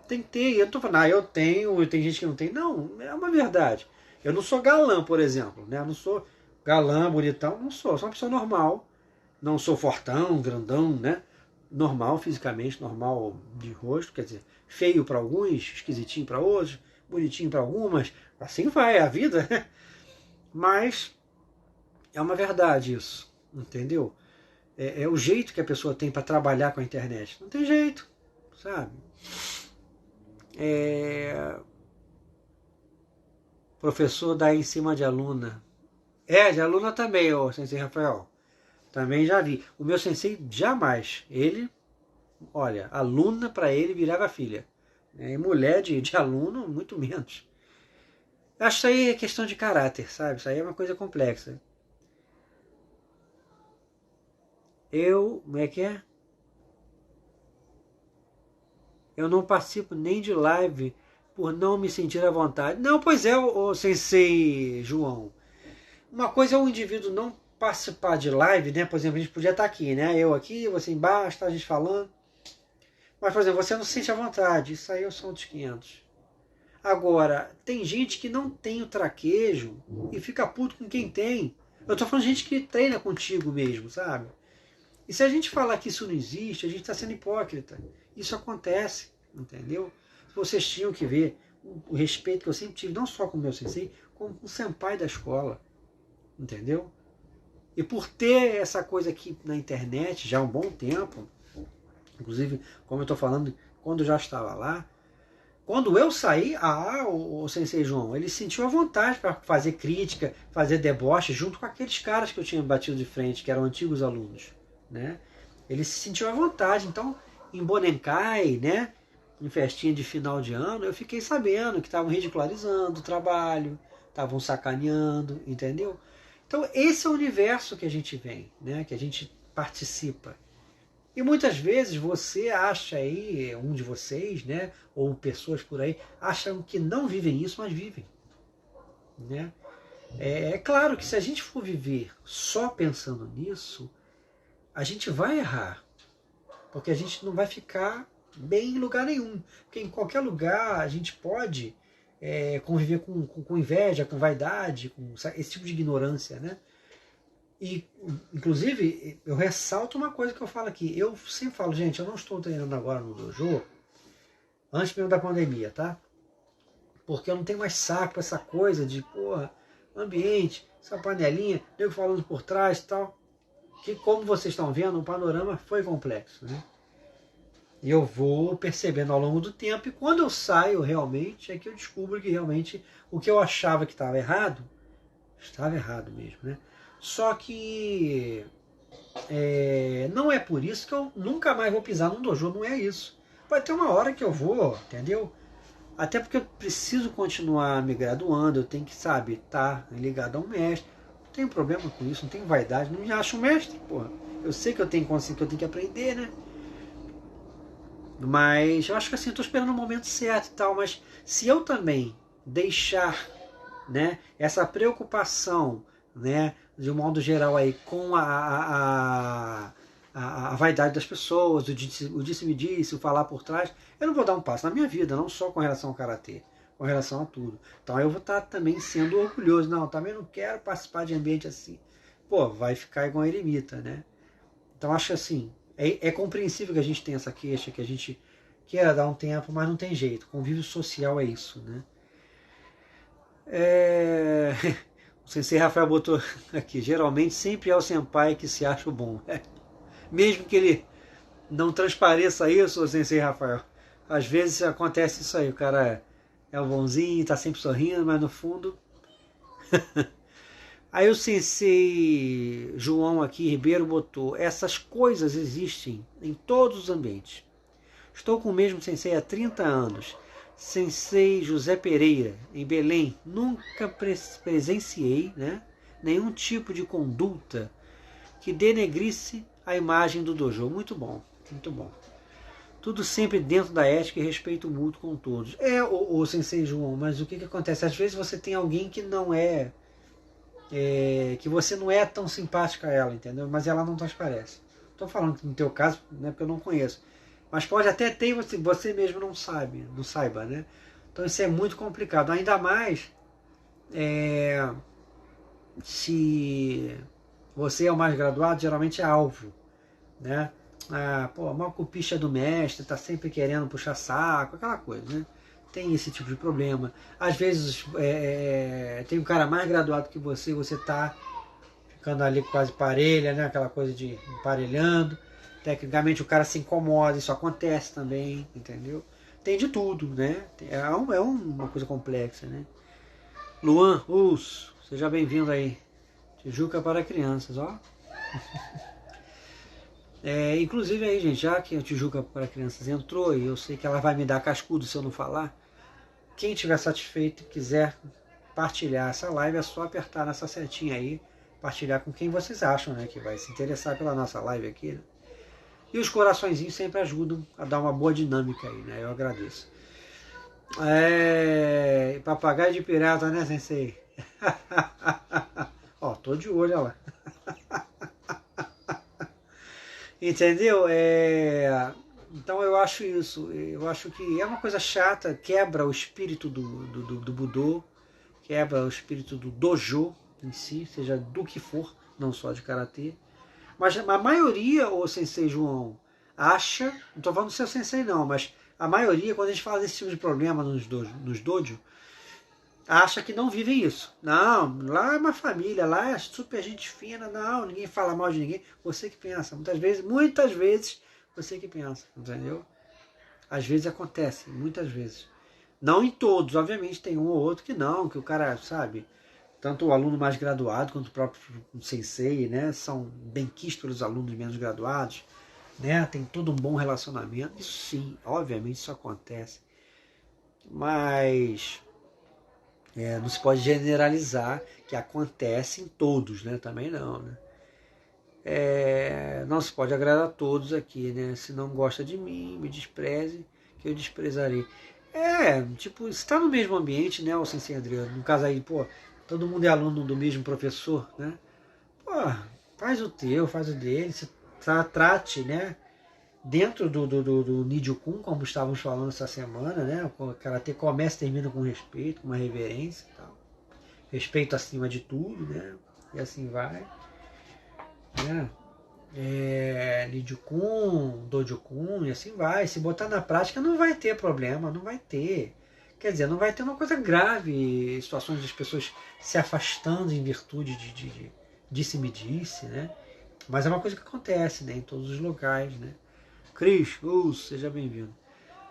Tem que ter. Eu tô falando, eu tenho, tem gente que não tem. Não, é uma verdade. Eu não sou galã, por exemplo, né? Eu não sou galã, bonitão, não sou. Sou uma pessoa normal. Não sou fortão, grandão, né? Normal fisicamente, normal de rosto, quer dizer, feio para alguns, esquisitinho para outros, bonitinho para algumas. Assim vai a vida, né? Mas é uma verdade isso, entendeu? É o jeito que a pessoa tem para trabalhar com a internet. Não tem jeito, sabe? Professor dá em cima de aluna. De aluna também, ô Sensei Rafael. Também já vi. O meu sensei jamais. Ele, olha, aluna para ele virava filha. né? E mulher de aluno, muito menos. Eu acho que isso aí é questão de caráter, sabe? Isso aí é uma coisa complexa. Como é que é? Eu não participo nem de live por não me sentir à vontade. Não, pois é, o sensei João. Uma coisa é o indivíduo não participar de live, né? Por exemplo, a gente podia estar aqui, né? Eu aqui, você embaixo, tá a gente falando. Mas, por exemplo, você não se sente à vontade. Isso aí são outros 500. Agora, tem gente que não tem o traquejo e fica puto com quem tem. Eu tô falando de gente que treina contigo mesmo, sabe? E se a gente falar que isso não existe, a gente está sendo hipócrita. Isso acontece, entendeu? Vocês tinham que ver o respeito que eu sempre tive, não só com o meu sensei, como com o senpai da escola, entendeu? E por ter essa coisa aqui na internet já há um bom tempo, inclusive, como eu estou falando, quando eu já estava lá, quando eu saí, o sensei João, ele sentiu a vontade para fazer crítica, fazer deboche, junto com aqueles caras que eu tinha batido de frente, que eram antigos alunos, né? Ele se sentiu à vontade. Então, em Bonenkai, né, em festinha de final de ano, eu fiquei sabendo que estavam ridicularizando o trabalho, estavam sacaneando, entendeu? Então, esse é o universo que a gente vem, né, que a gente participa. E muitas vezes você acha aí, um de vocês, né, ou pessoas por aí, acham que não vivem isso, mas vivem, né? É claro que se a gente for viver só pensando nisso, a gente vai errar, porque a gente não vai ficar bem em lugar nenhum. Porque em qualquer lugar a gente pode conviver com inveja, com vaidade, com esse tipo de ignorância, né? E, inclusive, eu ressalto uma coisa que eu falo aqui. Eu sempre falo, gente, eu não estou treinando agora no dojo, antes mesmo da pandemia, tá? Porque eu não tenho mais saco essa coisa de, porra, ambiente, essa panelinha, nego falando por trás e tal. Que, como vocês estão vendo, o panorama foi complexo, né? E eu vou percebendo ao longo do tempo, e quando eu saio realmente, é que eu descubro que realmente o que eu achava que estava errado mesmo, né? Só que não é por isso que eu nunca mais vou pisar num dojo, não é isso. Vai ter uma hora que eu vou, entendeu? Até porque eu preciso continuar me graduando, eu tenho que, sabe, estar ligado a um mestre. Não tenho problema com isso, não tenho vaidade, não me acho um mestre, porra. Eu sei que eu tenho consciência que eu tenho que aprender, né? Mas eu acho que assim, eu tô esperando o momento certo e tal, mas se eu também deixar, né, essa preocupação, né, de um modo geral aí, com a vaidade das pessoas, o disse-me-disse, o falar por trás, eu não vou dar um passo na minha vida, não só com relação ao karatê, com relação a tudo. Então eu vou estar também sendo orgulhoso, não, também não quero participar de ambiente assim. Pô, vai ficar igual a eremita, né? Então acho assim, é compreensível que a gente tenha essa queixa, que a gente queira dar um tempo, mas não tem jeito. Convívio social é isso, né? O sensei Rafael botou aqui, geralmente sempre é o senpai que se acha o bom. Mesmo que ele não transpareça isso, o sensei Rafael. Às vezes acontece isso aí, o cara é o bonzinho, tá sempre sorrindo, mas no fundo... Aí o sensei João aqui, Ribeiro, botou, essas coisas existem em todos os ambientes. Estou com o mesmo sensei há 30 anos. Sensei José Pereira, em Belém, nunca presenciei, né, nenhum tipo de conduta que denegrisse a imagem do dojo. Muito bom, muito bom. Tudo sempre dentro da ética e respeito mútuo com todos. O Sensei João, mas o que acontece? Às vezes você tem alguém que não que você não é tão simpática a ela, entendeu? Mas ela não transparece. Estou falando no teu caso, né, porque eu não conheço. Mas pode até ter e você mesmo não saiba, né? Então isso é muito complicado. Ainda mais se você é o mais graduado, geralmente é alvo, né? A maior cupicha do mestre, tá sempre querendo puxar saco, aquela coisa, né? Tem esse tipo de problema. Às vezes tem um cara mais graduado que você tá ficando ali quase parelha, né? Aquela coisa de emparelhando. Tecnicamente o cara se incomoda, isso acontece também, entendeu? Tem de tudo, né? É uma coisa complexa, né? Luan, seja bem-vindo aí. Tijuca para crianças, ó. Inclusive aí, gente, já que a Tijuca para Crianças entrou e eu sei que ela vai me dar cascudo se eu não falar, quem estiver satisfeito e quiser partilhar essa live, é só apertar nessa setinha aí, partilhar com quem vocês acham, né, que vai se interessar pela nossa live aqui, né? E os coraçõezinhos sempre ajudam a dar uma boa dinâmica aí, né? Eu agradeço. Papagaio de pirata, né, Sensei? Ó, tô de olho, olha lá. Entendeu? Então eu acho isso. Eu acho que é uma coisa chata, quebra o espírito do Budô, quebra o espírito do dojo em si, seja do que for, não só de karatê. Mas a maioria, o Sensei João, acha, não estou falando do seu Sensei não, mas a maioria, quando a gente fala desse tipo de problema nos dojo, acha que não vivem isso. Não, lá é uma família, lá é super gente fina, não, ninguém fala mal de ninguém. Você que pensa, muitas vezes, você que pensa, entendeu? Às vezes acontece, muitas vezes. Não em todos, obviamente tem um ou outro que não, que o cara, sabe, tanto o aluno mais graduado quanto o próprio sensei, né, são bem-quistos pelos alunos menos graduados, né, tem todo um bom relacionamento. Isso sim, obviamente isso acontece. Mas não se pode generalizar que acontece em todos, né, também não, né. Não se pode agradar a todos aqui, né, se não gosta de mim, me despreze, que eu desprezarei. Tipo, está no mesmo ambiente, né, o sensei Adriano, no caso aí, pô, todo mundo é aluno do mesmo professor, né? Pô, faz o teu, faz o dele, se trate, né? Dentro do Nidyo-kun, como estávamos falando essa semana, né? O karatê começa e termina com respeito, com uma reverência e tal. Respeito acima de tudo, né? E assim vai. Né? Nidyo-kun, Dojo-kun, e assim vai. Se botar na prática não vai ter problema, não vai ter. Quer dizer, não vai ter uma coisa grave, situações das pessoas se afastando em virtude de disse-me-disse, né? Mas é uma coisa que acontece, né, em todos os locais, né? Cris, seja bem-vindo.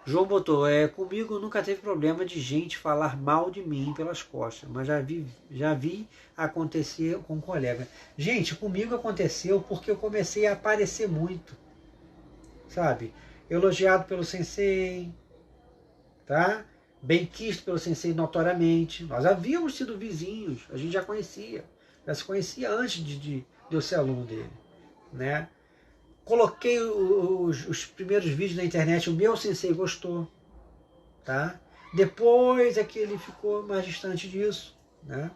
João botou, comigo nunca teve problema de gente falar mal de mim pelas costas, mas já vi acontecer com um colega. Gente, comigo aconteceu porque eu comecei a aparecer muito, sabe? Elogiado pelo sensei, tá? Bem quisto pelo sensei notoriamente. Nós havíamos sido vizinhos, a gente já se conhecia antes de eu ser aluno dele, né? Coloquei os primeiros vídeos na internet, o meu sensei gostou, tá? Depois é que ele ficou mais distante disso, né?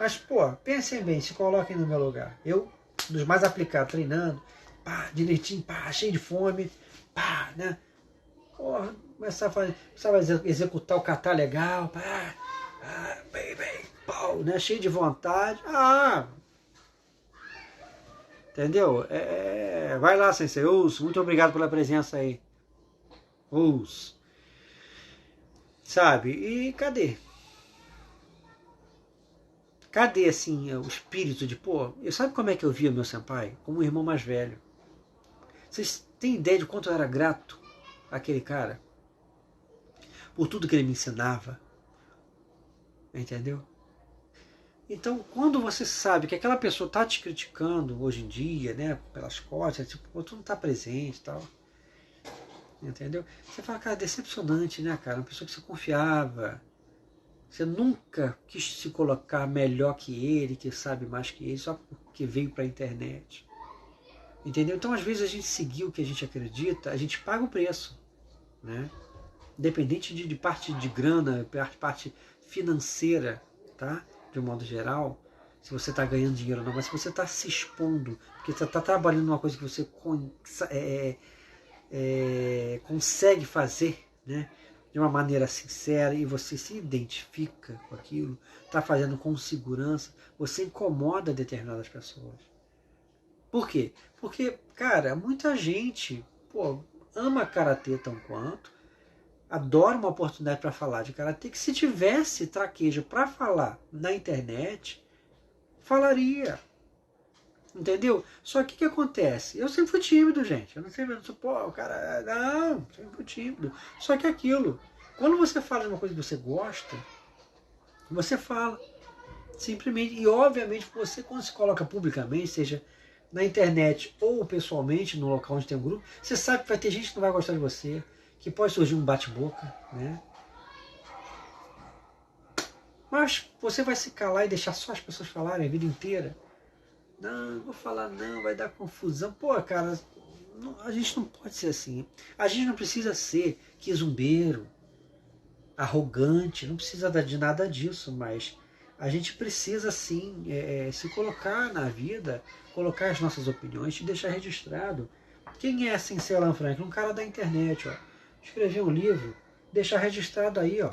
Mas, pô, pensem bem, se coloquem no meu lugar. Eu, dos mais aplicados, treinando, pá, direitinho, pá, cheio de fome, pá, né? Porra, começava a executar o kata legal, pá, bem, pau, né? Cheio de vontade. Entendeu? Vai lá, sensei. Muito obrigado pela presença aí. Sabe? E cadê? Cadê, assim, o espírito de, pô, eu sabe como é que eu via meu senpai? Como um irmão mais velho. Vocês têm ideia de quanto eu era grato àquele cara? Por tudo que ele me ensinava. Entendeu? Então, quando você sabe que aquela pessoa está te criticando hoje em dia, né, pelas costas, tipo, pô, tu não está presente e tal, entendeu? Você fala, cara, decepcionante, né, cara? Uma pessoa que você confiava, você nunca quis se colocar melhor que ele, que sabe mais que ele, só porque veio para a internet, entendeu? Então, às vezes, a gente seguir o que a gente acredita, a gente paga o preço, né? Independente de parte de grana, parte financeira, tá? De um modo geral, se você está ganhando dinheiro ou não, mas se você está se expondo, porque você está trabalhando numa coisa que você consegue fazer, né, de uma maneira sincera e você se identifica com aquilo, está fazendo com segurança, você incomoda determinadas pessoas. Por quê? Porque, cara, muita gente, pô, ama karatê tão quanto, adora uma oportunidade para falar de karatê, que se tivesse traquejo para falar na internet, falaria. Entendeu? Só que o que acontece? Eu sempre fui tímido, gente. Eu não sempre pô, o cara. Não, sempre fui tímido. Só que aquilo, quando você fala de uma coisa que você gosta, você fala. Simplesmente. E obviamente você, quando se coloca publicamente, seja na internet ou pessoalmente, no local onde tem um grupo, você sabe que vai ter gente que não vai gostar de você, que pode surgir um bate-boca, né? Mas você vai se calar e deixar só as pessoas falarem a vida inteira? Não, vou falar não, vai dar confusão. Pô, cara, a gente não pode ser assim. A gente não precisa ser quizumbeiro, arrogante, não precisa de nada disso, mas a gente precisa sim se colocar na vida, colocar as nossas opiniões e deixar registrado. Quem é assim, Alan Franklin? Um cara da internet, ó. Escreveu um livro, deixar registrado aí, ó.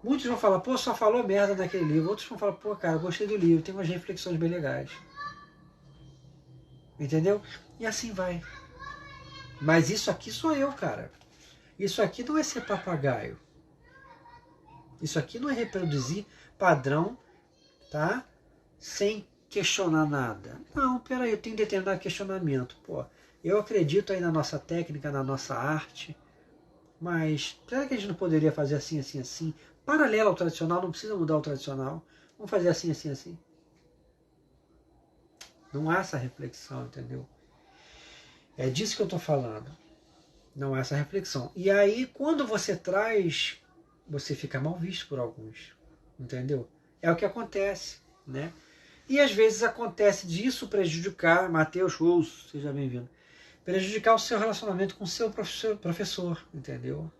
Muitos vão falar, pô, só falou merda naquele livro. Outros vão falar, pô, cara, gostei do livro, tem umas reflexões bem legais. Entendeu? E assim vai. Mas isso aqui sou eu, cara. Isso aqui não é ser papagaio. Isso aqui não é reproduzir padrão, tá? Sem questionar nada. Não, peraí, eu tenho determinado questionamento. Pô, eu acredito aí na nossa técnica, na nossa arte, mas será que a gente não poderia fazer assim, assim, assim? Paralelo ao tradicional, não precisa mudar o tradicional. Vamos fazer assim, assim, assim. Não há essa reflexão, entendeu? É disso que eu estou falando. Não há essa reflexão. E aí, quando você traz, você fica mal visto por alguns. Entendeu? É o que acontece, né? E às vezes acontece disso prejudicar, Matheus Rose, seja bem-vindo, prejudicar o seu relacionamento com o seu professor, entendeu?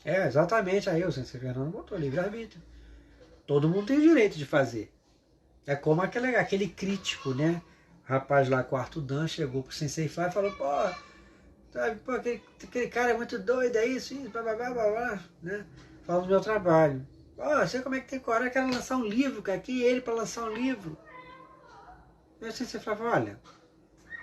É, exatamente, aí o Sensei Fernando botou livre-arbítrio. Todo mundo tem o direito de fazer. É como aquele crítico, né? O rapaz lá, quarto Dan, chegou pro Sensei Flávio e falou, pô, sabe, pô, aquele cara é muito doido, é isso, blá, blá, blá, blá, blá, né? Fala do meu trabalho. Ó, você como é que tem coragem? Eu quero lançar um livro, cara, aqui ele para lançar um livro. E assim você fala, olha,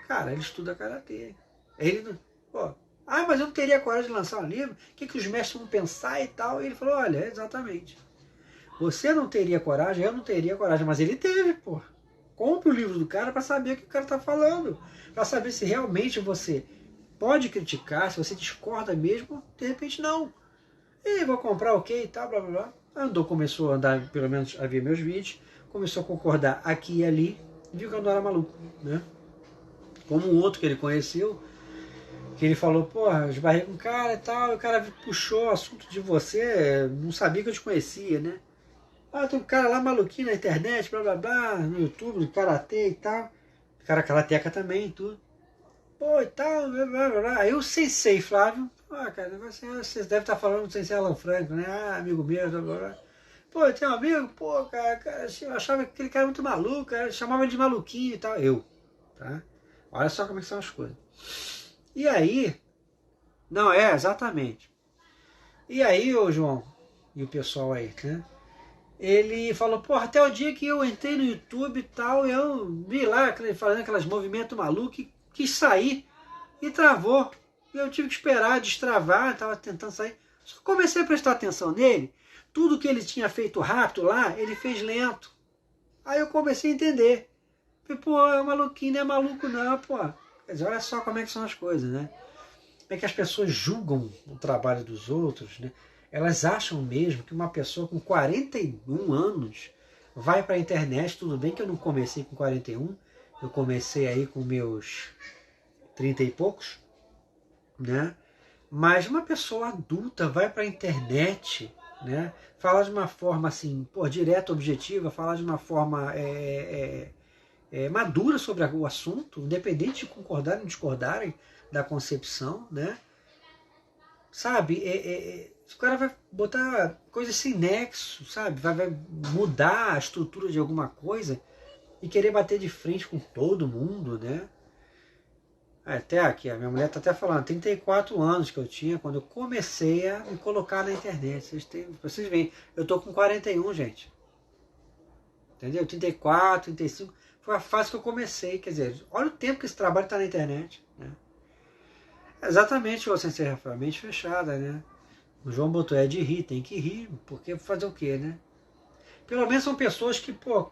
cara, ele estuda karatê. Ele não. Pô, ah, mas eu não teria coragem de lançar um livro? O que os mestres vão pensar e tal? E ele falou, olha, exatamente. Você não teria coragem, eu não teria coragem, mas ele teve, pô. Compre o livro do cara para saber o que o cara está falando. Para saber se realmente você pode criticar, se você discorda mesmo, de repente não. E vou comprar, ok, e tal, blá blá blá. Andou, começou a andar, pelo menos a ver meus vídeos, começou a concordar aqui e ali, viu que eu não era maluco, né? Como um outro que ele conheceu, que ele falou, porra, esbarrei com um cara e tal, e o cara puxou o assunto de você, não sabia que eu te conhecia, né? Ah, tem um cara lá maluquinho na internet, blá blá blá, no YouTube, no karatê e tal. Cara karateca também, tudo. Pô, e tal, blá blá blá. Aí o Sensei Flávio, ah, cara, você deve estar falando do Sensei Alan Franco, né? Ah, amigo meu, blá blá blá. Pô, eu tenho um amigo, pô, cara, eu achava que aquele cara muito maluco, cara, chamava ele de maluquinho e tal. Eu, tá? Olha só como é que são as coisas. E aí, não, é, exatamente. E aí, ô João, e o pessoal aí, né? Ele falou, porra, até o dia que eu entrei no YouTube e tal, eu vi lá fazendo aqueles movimentos malucos, quis sair e travou. Eu tive que esperar destravar, estava tentando sair. Só comecei a prestar atenção nele, tudo que ele tinha feito rápido lá, ele fez lento. Aí eu comecei a entender. Falei, pô, é maluquinho, não é maluco não, pô. Quer dizer, olha só como é que são as coisas, né? Como é que as pessoas julgam o trabalho dos outros, né? Elas acham mesmo que uma pessoa com 41 anos vai para a internet, tudo bem que eu não comecei com 41, eu comecei aí com meus 30 e poucos, né? Mas uma pessoa adulta vai para a internet, né? Falar de uma forma assim, pô, direta, objetiva, falar de uma forma madura sobre o assunto, independente de concordarem ou discordarem da concepção, né? Sabe, o cara vai botar coisas sem nexo, sabe, vai mudar a estrutura de alguma coisa e querer bater de frente com todo mundo, né? Até aqui, a minha mulher tá até falando, 34 anos que eu tinha quando eu comecei a me colocar na internet. Vocês veem, eu tô com 41, gente. Entendeu? 34, 35, foi a fase que eu comecei, quer dizer, olha o tempo que esse trabalho tá na internet, né? Exatamente, o Sensei Rafael, mente fechada, né? O João botou, é de rir, tem que rir, porque fazer o quê, né? Pelo menos são pessoas que, pô,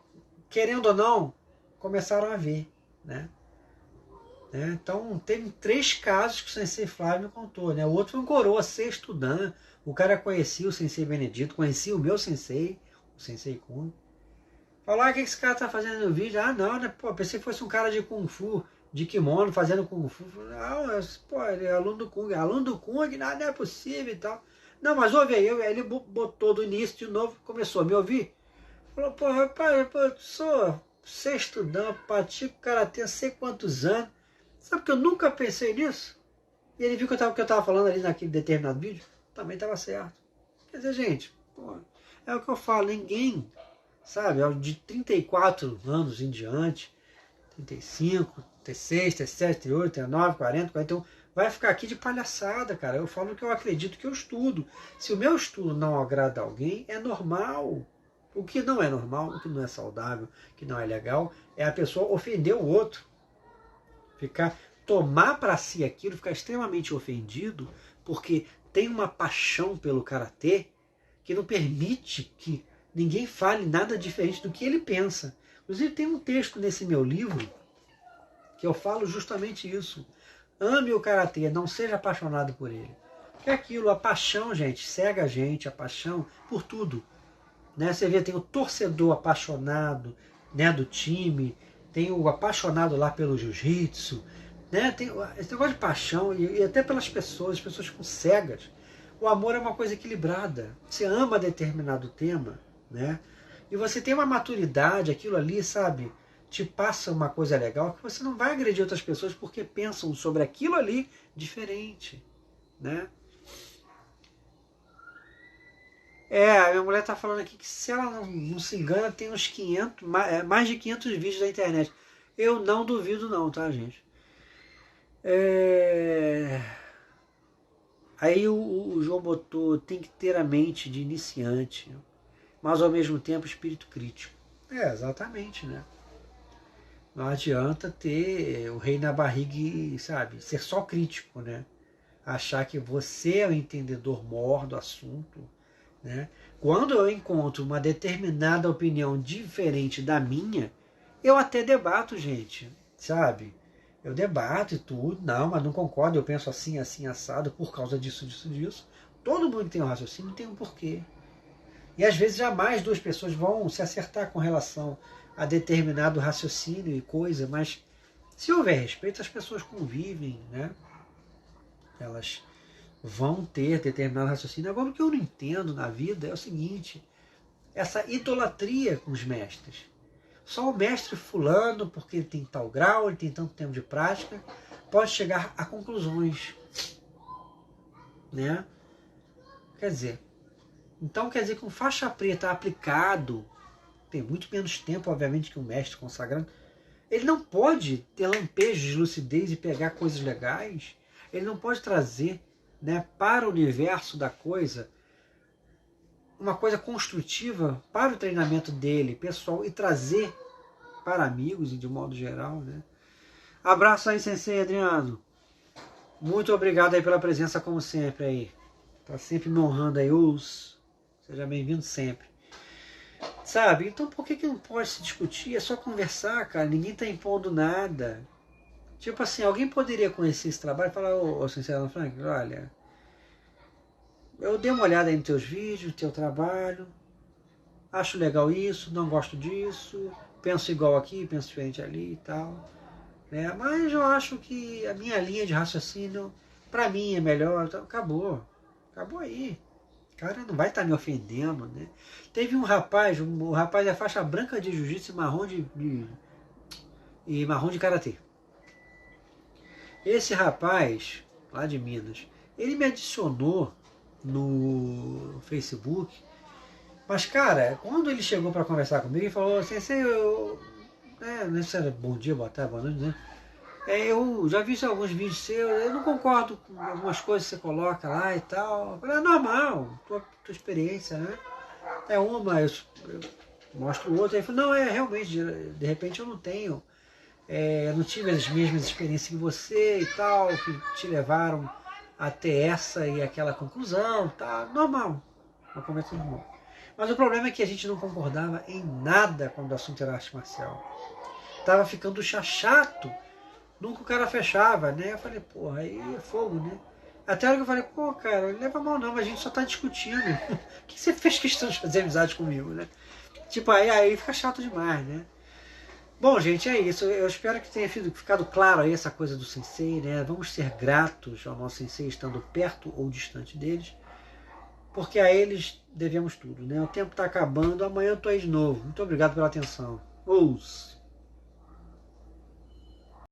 querendo ou não, começaram a ver, né? Então, teve 3 casos que o Sensei Flávio me contou, né? O outro foi um coroa, sexto dan, o cara conhecia o Sensei Benedito, conhecia o meu Sensei, o Sensei Kun. Falou, o que esse cara tá fazendo no vídeo? Ah, não, né? Pô, pensei que fosse um cara de Kung Fu, de kimono, fazendo Kung Fu. Não, pô, ele é aluno do Kung. Aluno do Kung, não é possível e tal. Não, mas ouve aí, ele botou do início de novo, começou a me ouvir. Falou, pô, rapaz, eu sou sexto dan, pratico karatê há sei quantos anos. Sabe que eu nunca pensei nisso? E ele viu que eu tava falando ali naquele determinado vídeo, também estava certo. Quer dizer, gente, pô, é o que eu falo, ninguém, sabe, de 34 anos em diante, 35, 36, 37, 38, 39, 40, 41, vai ficar aqui de palhaçada, cara. Eu falo que eu acredito que eu estudo. Se o meu estudo não agrada alguém, é normal. O que não é normal, o que não é saudável, o que não é legal, é a pessoa ofender o outro. Tomar para si aquilo, ficar extremamente ofendido, porque tem uma paixão pelo karatê que não permite que ninguém fale nada diferente do que ele pensa. Inclusive tem um texto nesse meu livro que eu falo justamente isso. Ame o karatê, não seja apaixonado por ele. Que é aquilo, a paixão, gente, cega a gente, a paixão por tudo. Né? Você vê, tem o torcedor apaixonado, né, do time, tem o apaixonado lá pelo jiu-jitsu, né? Tem esse negócio de paixão e até pelas pessoas, as pessoas ficam cegas. O amor é uma coisa equilibrada. Você ama determinado tema, né? E você tem uma maturidade, aquilo ali, sabe? Te passa uma coisa legal que você não vai agredir outras pessoas porque pensam sobre aquilo ali diferente, né? A minha mulher tá falando aqui que se ela não se engana tem uns 500, mais de 500 vídeos da internet. Eu não duvido não, tá, gente? Aí o João botou, tem que ter a mente de iniciante, mas ao mesmo tempo espírito crítico. Exatamente, né? Não adianta ter o rei na barriga e, sabe, ser só crítico, né? Achar que você é o entendedor maior do assunto, né? Quando eu encontro uma determinada opinião diferente da minha, eu até debato, gente, sabe? Eu debato e tudo, não, mas não concordo, eu penso assim, assim, assado, por causa disso, disso, disso. Todo mundo tem um raciocínio, tem um porquê. E às vezes jamais duas pessoas vão se acertar com relação a determinado raciocínio e coisa, mas se houver respeito, as pessoas convivem, né? Elas vão ter determinado raciocínio. Agora, o que eu não entendo na vida é o seguinte, essa idolatria com os mestres. Só o mestre fulano, porque ele tem tal grau, ele tem tanto tempo de prática, pode chegar a conclusões, né? Quer dizer, então quer dizer que um faixa preta aplicado, tem muito menos tempo, obviamente, que um mestre consagrado, ele não pode ter lampejos de lucidez e pegar coisas legais, ele não pode trazer, né, para o universo da coisa uma coisa construtiva para o treinamento dele, pessoal, e trazer para amigos e de modo geral, né? Abraço aí, Sensei Adriano. Muito obrigado aí pela presença, como sempre aí. Tá sempre me honrando aí, seja bem-vindo sempre. Sabe? Então por que não pode se discutir? É só conversar, cara. Ninguém tá impondo nada. Tipo assim, alguém poderia conhecer esse trabalho e falar, ô Sensei Alan Frank, olha, eu dei uma olhada aí nos teus vídeos, no teu trabalho, acho legal isso, não gosto disso, penso igual aqui, penso diferente ali e tal, né? Mas eu acho que a minha linha de raciocínio, pra mim, é melhor, então acabou aí. O cara não vai estar me ofendendo, né? Teve um rapaz, o rapaz é faixa branca de jiu-jitsu e marrom de karatê. Esse rapaz, lá de Minas, ele me adicionou no Facebook. Mas, cara, quando ele chegou para conversar comigo, ele falou assim, não sei se era bom dia, boa tarde, boa noite, né? Eu já vi alguns vídeos seus, eu não concordo com algumas coisas que você coloca lá e tal. Eu falei, é normal, tua experiência, né? É uma, eu mostro outra. Ele falou, não, realmente, de repente eu não tenho, eu não tive as mesmas experiências que você e tal, que te levaram a ter essa e aquela conclusão, tá? Normal, uma conversa normal. Mas o problema é que a gente não concordava em nada quando o assunto era arte marcial. Tava ficando chato. Nunca o cara fechava, né? Eu falei, porra, aí é fogo, né? Até a hora que eu falei, pô, cara, não leva mal não, mas a gente só tá discutindo. O que você fez questão de fazer amizade comigo, né? Tipo, aí fica chato demais, né? Bom, gente, é isso. Eu espero que tenha ficado claro aí essa coisa do sensei, né? Vamos ser gratos ao nosso sensei estando perto ou distante deles, porque a eles devemos tudo, né? O tempo está acabando, amanhã eu estou aí de novo. Muito obrigado pela atenção. Ouça!